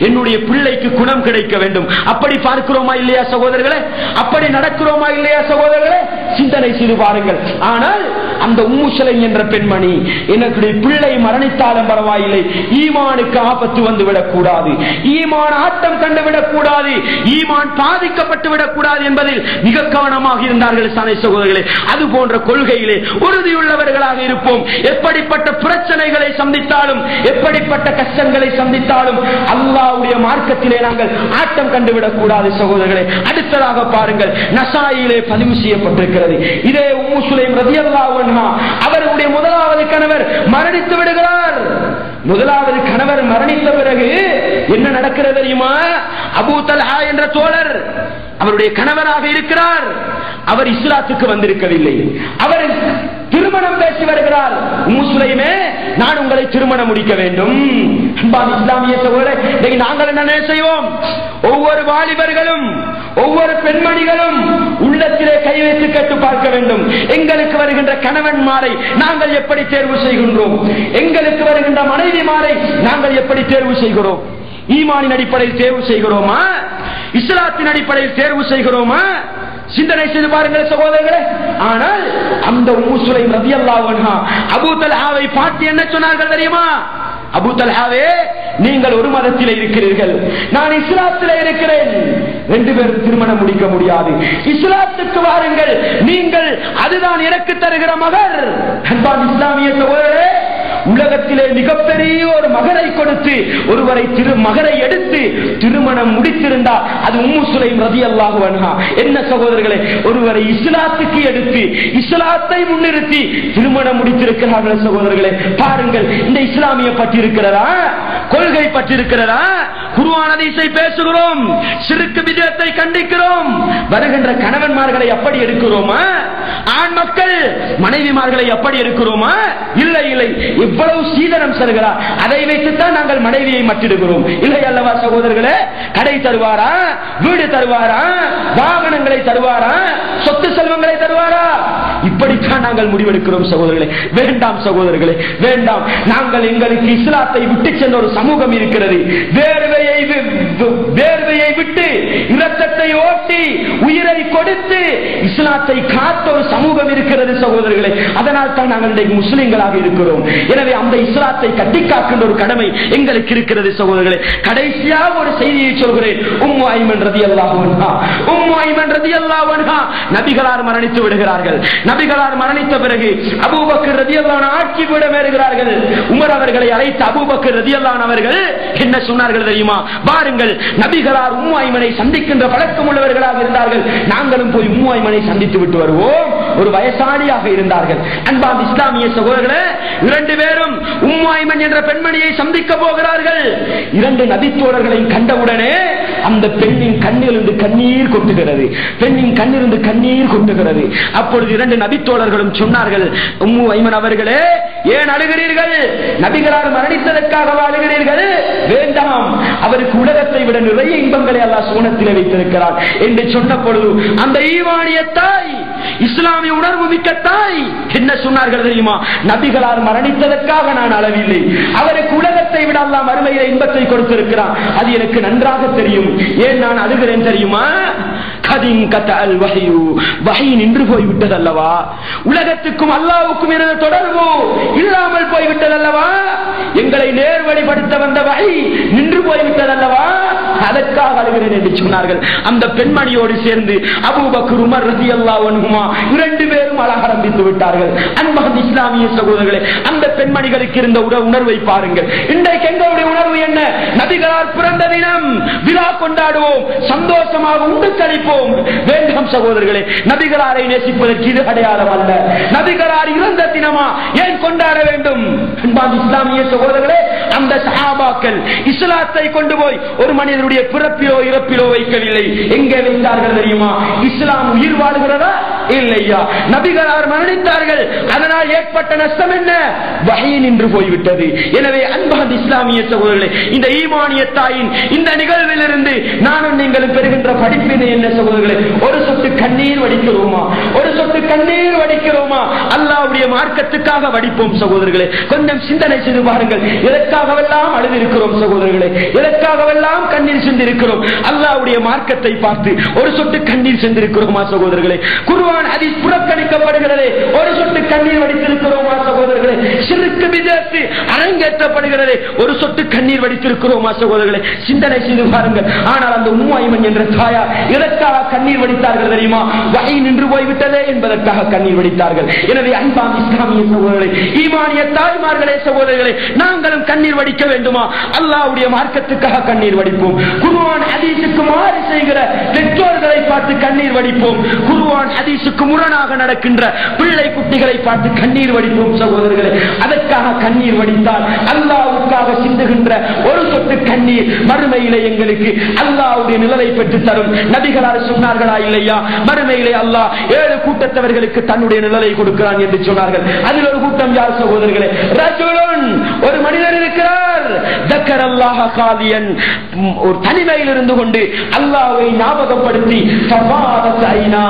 என்னுடைய பிள்ளைக்கு குணம் கிடைக்க வேண்டும். அப்படி பார்க்கிறோமா இல்லையா சகோதரர்களே? அப்படி நடக்கிறோமா இல்லையா சகோதரர்களே? சிந்தனை செய்து பாருங்கள். ஆனால் அந்த உம்மு சுலைம் என்ற பெண்மணி, என்னுடைய பிள்ளை மரணித்தாலும் பரவாயில்லை, ஈமானுக்கு ஆபத்து வந்துவிடக் கூடாது, ஈமான் ஆட்டம் கண்டுவிடக் கூடாது, ஈமான் பாதிக்கப்பட்டு விடக் கூடாது என்பதில் மிக கவனமாக இருந்தார்கள் சகோதரர்களே. அது போன்ற கொள்கையிலே உறுதியுள்ளவர்களாக இருப்போம். எப்படிப்பட்ட பிரச்சனைகளை சந்தித்தாலும், எப்படிப்பட்ட கஷ்டங்களை சந்தித்தாலும் அல்லாஹ்வுடைய மார்க்கத்திலே நாங்கள் ஆட்டம் கண்டுவிடக் கூடாது சகோதரர்களே. அடுத்ததாக பாருங்கள், நசாயிலே பதிவு செய்யப்பட்டிருக்கிறது. இதே உம்மு சுலைம் ரலியல்லாஹு அன்ஹா, அவருடைய முதலாவது கணவர் மரணித்து விடுகிறார். முதலாவது கணவர் மரணித்த பிறகு என்ன நடக்கிறது தெரியுமா? அபூ தல்ஹா என்ற தோழர் அவருடைய கணவராக இருக்கிறார். அவர் இஸ்லாத்துக்கு வந்திருக்கவில்லை. அவர் திருமணம் பேசி வருகிறார். உம்மு சுலைமே, நான் உங்களை திருமணம் முடிக்க வேண்டும். இஸ்லாமிய சகோதரர்களே, நாங்கள் என்ன செய்வோம்? ஒவ்வொரு வாலிபர்களும் ஒவ்வொரு பெண்மணிகளும் உள்ளத்திலே கை வைத்து கேட்டு பார்க்க வேண்டும். எங்களுக்கு வருகின்ற கணவன்மாரை நாங்கள் எப்படி தேர்வு செய்கின்றோம்? எங்களுக்கு வருகின்ற மனைவிமாரை நாங்கள் எப்படி தேர்வு செய்கிறோம்? ஈமானின் அடிப்படையில் தேர்வு செய்கிறோமா? இஸ்லாத்தின் அடிப்படையில் தேர்வு செய்கிறோமா? சிந்தனை செய்து பாருங்கள் சகோதரர்களே. ஆனால் அந்த உம்மு சுலைம் ரலியல்லாஹு அன்ஹா அபூ தல்ஹாவை பார்த்து என்ன சொன்னார்கள் தெரியுமா? அபூ தல்ஹாவே, நீங்கள் ஒரு மதத்தில் இருக்கிறீர்கள், நான் இஸ்லாத்தில் இருக்கிறேன், ரெண்டு பேரும் திருமணம் முடிக்க முடியாது. இஸ்லாத்துக்கு வாருங்கள், நீங்கள் அதுதான் எனக்கு தருகிற மகர். அன்பான இஸ்லாமிய சகோதரரே, உலகத்திலே மிகப்பெரிய ஒரு மகரை கொடுத்து ஒருவரை மகரை எடுத்து திருமணம் முடித்திருந்தார் அது உம்மு சுலைம் ரலியல்லாஹு அன்ஹா. என்ன சகோதரர்களே, ஒருவரை இஸ்லாத்துக்கு எடுத்து இஸ்லாத்தை முன்னிறுத்தி திருமணம் முடித்திருக்கிறார்கள் சகோதரர்களே. பாருங்கள், இந்த இஸ்லாமிய பற்றி இருக்கிறதா? கொள்கை பற்றி இருக்கிறதா? குர்ஆன் ஹதீஸை பேசுகிறோம், ஷிர்க் பித்அத்தை கண்டிக்கிறோம். வருகின்ற கணவன்மார்களை அப்படி எடுக்கிறோமா? ஆண் மக்கள் மனைவிமார்களை அப்படி எடுக்கிறோமா? இல்லை இல்லை. இவ்வளவு சீதனம் செல்கிறார், அதை வைத்துத்தான் நாங்கள் மனைவியை மட்டிடுகிறோம். இல்லை அல்லவா சகோதரர்களே? கடை தருவாரா? வீடு தருவாரா? வாகனங்களை தருவாரா? சொத்து செல்வங்களை தருவாரா? இப்படித்தான் நாங்கள் முடிவெடுக்கிறோம் சகோதரர்களே. வேண்டாம் சகோதரர்களே, வேண்டாம். நாங்கள் எங்களுக்கு இஸ்லாத்தை விட்டு சென்ற ஒரு சமூகம் இருக்கிறது. வேர்வையை விட்டு இரத்தத்தை ஓட்டி உயிரை கொடுத்து இஸ்லாத்தை காத்த ஒரு சமூகம் இருக்கிறது சகோதரர்களே. அதனால் தான் நாங்கள் இன்றைக்கு முஸ்லிம்களாக இருக்கிறோம். எனவே அந்த இஸ்லாத்தை கட்டி காக்கின்ற ஒரு கடமை எங்களுக்கு இருக்கிறது சகோதரர்களே. கடைசியாக ஒரு செய்தியை சொல்கிறேன். உம்மு ஐமன் ரலியல்லாஹு அன்ஹா, உம்மு ஐமன் ரலியல்லாஹு அன்ஹா நபிகளார் மரணித்து விடுகிறார்கள். நபிகளார் மரணித்த பிறகு அபூபக்கர் ரலியல்லாஹு அன்ஹு ஆட்சி பீடமேறுகிறார்கள். உமர் அவர்களை அழைத்த அபூபக்கர் ரலியல்லாஹு அன்ஹு அவர்கள் என்ன சொன்னார்கள் தெரியுமா? பாருங்கள், நபிகளார் உம்மு ஐமனை சந்திக்கின்ற பழக்கம் உள்ளவர்களாக இருந்தார்கள். நாங்களும் போய் உம்மு ஐமனை சந்தித்து விட்டு வருவோம். ஒரு வயசாளியாக இருந்தார்கள். அன்பான இஸ்லாமிய சகோதரர்களே, இரண்டு பேரும் உம்மு ஐமன் என்ற பெண்மணியை சந்திக்க போகிறார்கள். இரண்டு நபித்தோழர்களை கண்டவுடனே அந்த பெண்ணின் கண்ணிலிருந்து கண்ணீர் கொட்டுகிறது. பெண்ணின் கண்ணிலிருந்து கண்ணீர் கொட்டுகிறது. அப்பொழுது இரண்டு நபித்தோழர்களும் சொன்னார்கள், உம்மு ஐமன் அவர்களே, ஏன் அழுகிறீர்கள்? நபிகளார் மரணித்ததற்காக அழுகிறீர்கள்? வேண்டாம், அவருக்கு உலகத்தை விட நிறைய இன்பங்களை அல்லாஹ் சுவனத்திலே வைத்திருக்கிறார் என்று சொன்ன பொழுது அந்த ஈமானிய தாய், இஸ்லாமிய உணர்வு மிக்க தாய் என்ன சொன்னார்கள் தெரியுமா? நபிகளார் மரணித்ததற்காக நான் அழவில்லை, அவருக்கு உலகத்தை விட அல்லாஹ் மறுமையிலே இன்பத்தை கொடுத்திருக்கிறார், அது எனக்கு நன்றாக தெரியும். ஏன் நான் அழுகிறேன் தெரியுமா? வஹி நின்று போய்விட்டது அல்லவா? உலகத்துக்கும் அல்லாஹ்வுக்கும் இருந்த தொடர்பு இல்லாமல் போய்விட்டது அல்லவா? எங்களை நேர்வழிப்படுத்த வந்த வஹி நின்று போய்விட்டது அல்லவா? அதற்காக அழுகிறேன் என்று சொன்னார்கள். அந்த பெண்மணியோடு சேர்ந்து அபூபக்கர், உமர் ரலியல்லாஹு அன்ஹுமா இரண்டு பேரும் பெண்களும் அழ ஆரம்பித்து விட்டார்கள். அன்பார்ந்த இஸ்லாமிய சகோதரர்களே, அந்த பெண்மணிகளுக்கு இருந்த உணர்வை பாருங்கள். இன்றைக்கு எங்களுடைய உணர்வு என்ன? நபிகளார் பிறந்த தினம் விழா கொண்டாடுவோம், சந்தோஷமாக உண்டு கழிப்போம். வேண்டாம் சகோதரர்களே, நபிகளாரை நேசிப்பதற்கு இது அடையாளம் அல்ல. நபிகளார் இறந்த தினமா ஏன் கொண்டாட வேண்டும்? அன்பார்ந்த இஸ்லாமிய சகோதரர்களே, அந்த சஹாபாக்கள் இஸ்லாத்தை கொண்டு போய் ஒரு மனிதனுடைய பிறப்பிலோ இறப்பிலோ வைக்கவில்லை. எங்கே வைத்தார்கள் தெரியுமா? இஸ்லாம் உயிர் வாழ்கிறதா இல்லையா? நபிகளார் மரணித்தார்கள், அதனால் ஏற்பட்ட நஷ்டம் என்ன? வஹி நின்று போய்விட்டது. எனவே அன்பார்ந்த இஸ்லாமிய சகோதரர்களே, இந்த ஈமானிய தாயின் இந்த நிகழ்வில் இருந்து நானும் நீங்களும் பெறுகின்ற படிப்பினை என்ன சகோதரர்களே? ஒரு சொட்டு கண்ணீர் வடிக்கிறோமா? ஒரு சொட்டு கண்ணீர் வடிக்கிறோமா? அல்லாஹ்வுடைய மார்க்கத்துக்காக வடிப்போம் சகோதரர்களே. கொஞ்சம் சிந்தனை செய்து பாருங்கள். எதற்காகவெல்லாம் அழுதிருக்கிறோம் சகோதரர்களே? எதற்காகவெல்லாம் கண்ணீர் சிந்திருக்கிறோம்? அல்லாஹ்வுடைய மார்க்கத்தை பார்த்து ஒரு சொட்டு கண்ணீர் சிந்திருக்கிறோமா சகோதரர்களே? குர்ஆன் ஹதீஸ் புறக்கணிக்கப்படுகிறது, ஒரு சொட்டு கண்ணீர் வடித்திருக்கிறோமா சகோதரர்களே? ஷிர்க் பித்அத் அரங்கேற்றப்படுகிறது, ஒரு சொட்டு கண்ணீர் வடித்திருக்கிறோமா சகோதரர்களே? சிந்தனை செய்து பாருங்கள். ஆனால் அந்த உம்மு ஐமன் என்ற தாயார் எதற்காக கண்ணீர் வடித்தார்கள் தெரியுமா? வஹி நின்று போய்விட்டதே என்பதற்காக கண்ணீர் வடித்தார்கள். எனவே அன்பார்ந்த இஸ்லாமிய சகோதரர்களே, ஈமானிய தாய்மார்களே, சகோதரர்களே, நாங்களும் கண்ணீர் வடிக்க வேண்டுமா? அல்லாஹ்வுடைய மார்க்கத்துக்காக கண்ணீர் வடிப்போம். குர்ஆன் ஹதீஸுக்கு மாறு செய்கிற பெற்றோர்களை பார்த்து கண்ணீர் வடிப்போம். குர்ஆன் ஹதீஸுக்கு முரணாக நடக்கின்ற பிள்ளை குட்டிகளை பார்த்து கண்ணீர் வடிப்போம் சகோதரர்களே. அதற்காக கண்ணீர் வடித்தால் அல்லாஹ்வுக்காக சிந்துகின்ற ஒரு சொட்டு கண்ணீர் மறுமையிலே எங்களுக்கு அல்லாஹ்வுடைய நிழலை பெற்று தரும். நபிகளார் சொன்னார்களா இல்லையா? மறுமையிலே அல்லாஹ் 7 கூட்டத்தவர்களுக்கு தன்னுடைய நிழலை கொடுக்கிறான் என்று சொன்னார்கள். அதில் ஒரு கூட்டம் யார் சகோதரர்களே? ரஜுலுன், ஒரு மனிதர் இருக்கிறார், தக்கரல்லாஹ காலியன், ஒரு தனிமையில் இருந்து கொண்டு அல்லாஹ்வை ஞாபகப்படுத்தி ஃபபாதத் ஐனா,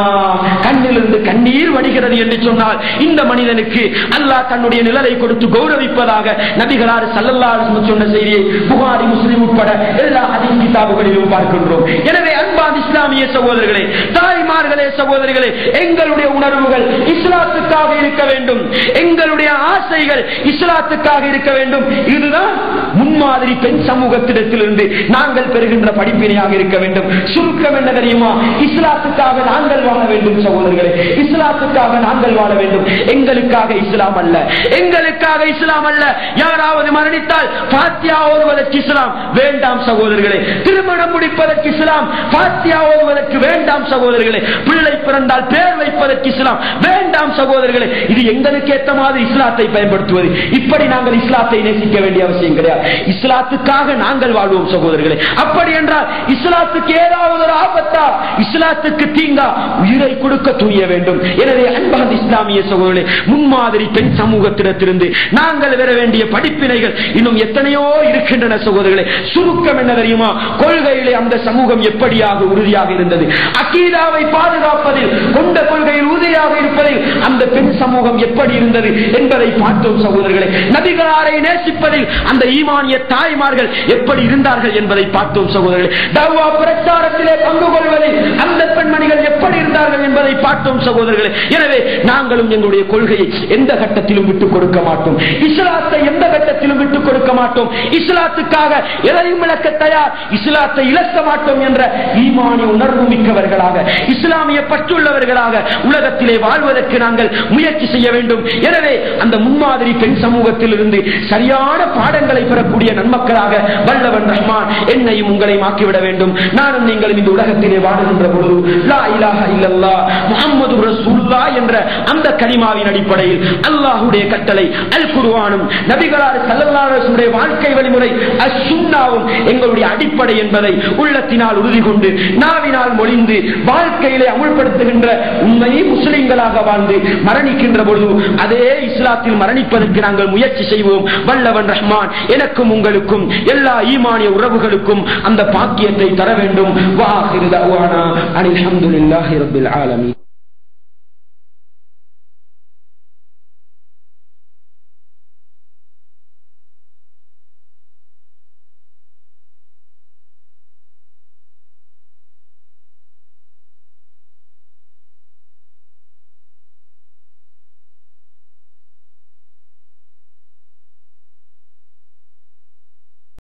கண்ணிலிருந்து கண்ணீர் வடிகிறது என்று சொன்னால் இந்த மனிதனுக்கு அல்லாஹ் தன்னுடைய நிழலை கொடுத்து கௌரவிப்பதாக நபிகளார் ஸல்லல்லாஹு அலைஹி வஸல்லம் சொன்ன செய்தியை புகாரி முஸ்லிம் உட்பட எல்லா ஹதீஸ் கிதாபுகளிலும் பார்க்கின்றோம். எனவே அன்பார்ந்த இஸ்லாமிய சகோதரர்களே, தாய்மார்களே, சகோதரிகளே, எங்களுடைய உணர்வுகள் இஸ்லாத்துக்காக இருக்க வேண்டும். எங்களுடைய ஆசைகள் இஸ்லாத்துக்காக இருக்க வேண்டும். இதுதான் முன்மாதிரி பெண் சமூகத்திடத்திலிருந்து நாங்கள் பெறுகின்ற படிப்பினையாக இருக்க வேண்டும். சுருக்கம் என்ன தெரியுமா? இஸ்லாத்துக்காக நாங்கள் வாழ வேண்டும் சகோதரர்களே, இஸ்லாத்துக்காக நாங்கள் வாழ வேண்டும். எங்களுக்காக இஸ்லாம் அல்ல, எங்களுக்காக இஸ்லாம் அல்ல. யாராவது மரணித்தால் ஃபாத்தியா ஓதுவதற்கு இஸ்லாம் வேண்டாம் சகோதரர்களே. திருமணம் முடிப்பதற்கு இஸ்லாம், ஃபாத்தியா ஓதுவதற்கு வேண்டாம் சகோதரர்களே. பிள்ளை பிறந்தால் பேர் வைப்பதற்கு இஸ்லாம் வேண்டாம் சகோதரர்களே. இது எங்களுக்கு ஏற்ற மாதிரி இஸ்லாத்தை பயன்படுத்துவது. இப்படி நாங்கள் இஸ்லாத்தை நேசிக்க வேண்டிய அவசியம் கிடையாது. இஸ்லாத்துக்காக நாங்கள் வாழ்வோம் சகோதரர்களே. அப்படி என்றால் இஸ்லாத்துக்கு ஏதாவது ஒரு ஆபத்தா, இஸ்லாத்துக்கு தீங்கா, உயிரை கொடுக்க துணிய வேண்டும். எனவே அன்பார்ந்த இஸ்லாமிய சகோதரர்களே, முன்மாதிரி பெண் சமூகத்திடத்திலிருந்து நாங்கள் பெற வேண்டிய படிப்பினைகள் இன்னும் எத்தனையோ இருக்கின்றன சகோதரர்களே. சுருக்கம் என்ன தெரியுமா? கொள்கையிலே அந்த சமூகம் எப்படியாக உறுதியாக இருந்தது, அகீதாவை பாதுகாப்பதில் கொண்ட கொள்கையில் உறுதியாக இருப்பதில் அந்த பெண் சமூகம் எப்படி இருந்தது என்பதை பார்த்தோம் சகோதரர்களே. நபிகளாரை நேசிப்பதில் அந்த ஈமானிய தாய்மார்கள் எப்படி இருந்தார்கள் என்பதை பார்த்தோம் சகோதரர்களே. தஅவா பிரச்சாரத்திலே பங்கு கொள்வதில் அந்த பெண்மணிகள் எப்படி இருந்தார்கள் என்பதை பார்த்தோம் சகோதரர்களே. எனவே நாங்களும் எங்களுடைய கொள்கையை எந்த கட்டத்திலும் விட்டுக் கொடுக்க மாட்டோம். இஸ்லாத்தை எந்த கட்டத்திலும் விட்டுக் கொடுக்க மாட்டோம். இஸ்லாத்துக்காக எதையும் இழக்க தயார், இஸ்லாத்தை இழக்க மாட்டோம் என்ற ஈமானிய உணர்வு மிக்கவர்களாக, இஸ்லாமிய பற்றுள்ளவர்களாக உலகத்திலே வாழ்வதற்கு நாங்கள் முயற்சி செய்ய வேண்டும். எனவே அந்த முன்மாதிரி பெண் சமூகத்தில் இருந்து சரியான பாடங்களை பெறக்கூடிய நன்மக்களாக வல்லவன் ரஹ்மான் என்னையும் உங்களையும் ஆக்கிவிட வேண்டும். நானும் நீங்களும் இந்த உலகத்திலே வாழுகின்ற பொழுது லா இலாஹ இல்லல்லாஹ் முஹம்மது ரசூலுல்லாஹ் என்ற அந்த கலிமாவின் அடிப்படையில் அல்லாஹ்வுடைய கட்டளை அல் குர்ஆனும் நபிகளார் ஸல்லல்லாஹு அலைஹி வஸல்லம் வாழ்க்கை வழிமுறை அஸ்-சுன்னாவும் எங்களுடைய அடிப்படை என்பதை உள்ளத்தினால் உறுதி கொண்டு நாவினால் மொழிந்து வாழ்க்கையிலே அமுல்படுத்துகின்ற உண்மை முஸ்லிம்களாக வாழ்ந்து மரணிக்கின்ற பொழுது அதே இஸ்லாத்தில் மரணிப்பதற்கு நாங்கள் முயற்சி செய்வோம். வல்லவன் ரஹ்மான் எனக்கும் உங்களுக்கும் எல்லா ஈமானிய உறவுகளுக்கும் அந்த பாக்கியத்தை தர வேண்டும். வா ஆகிரு தஅவானா அல்ஹம்துலில்லாஹி ரப்பில் ஆலமீன்.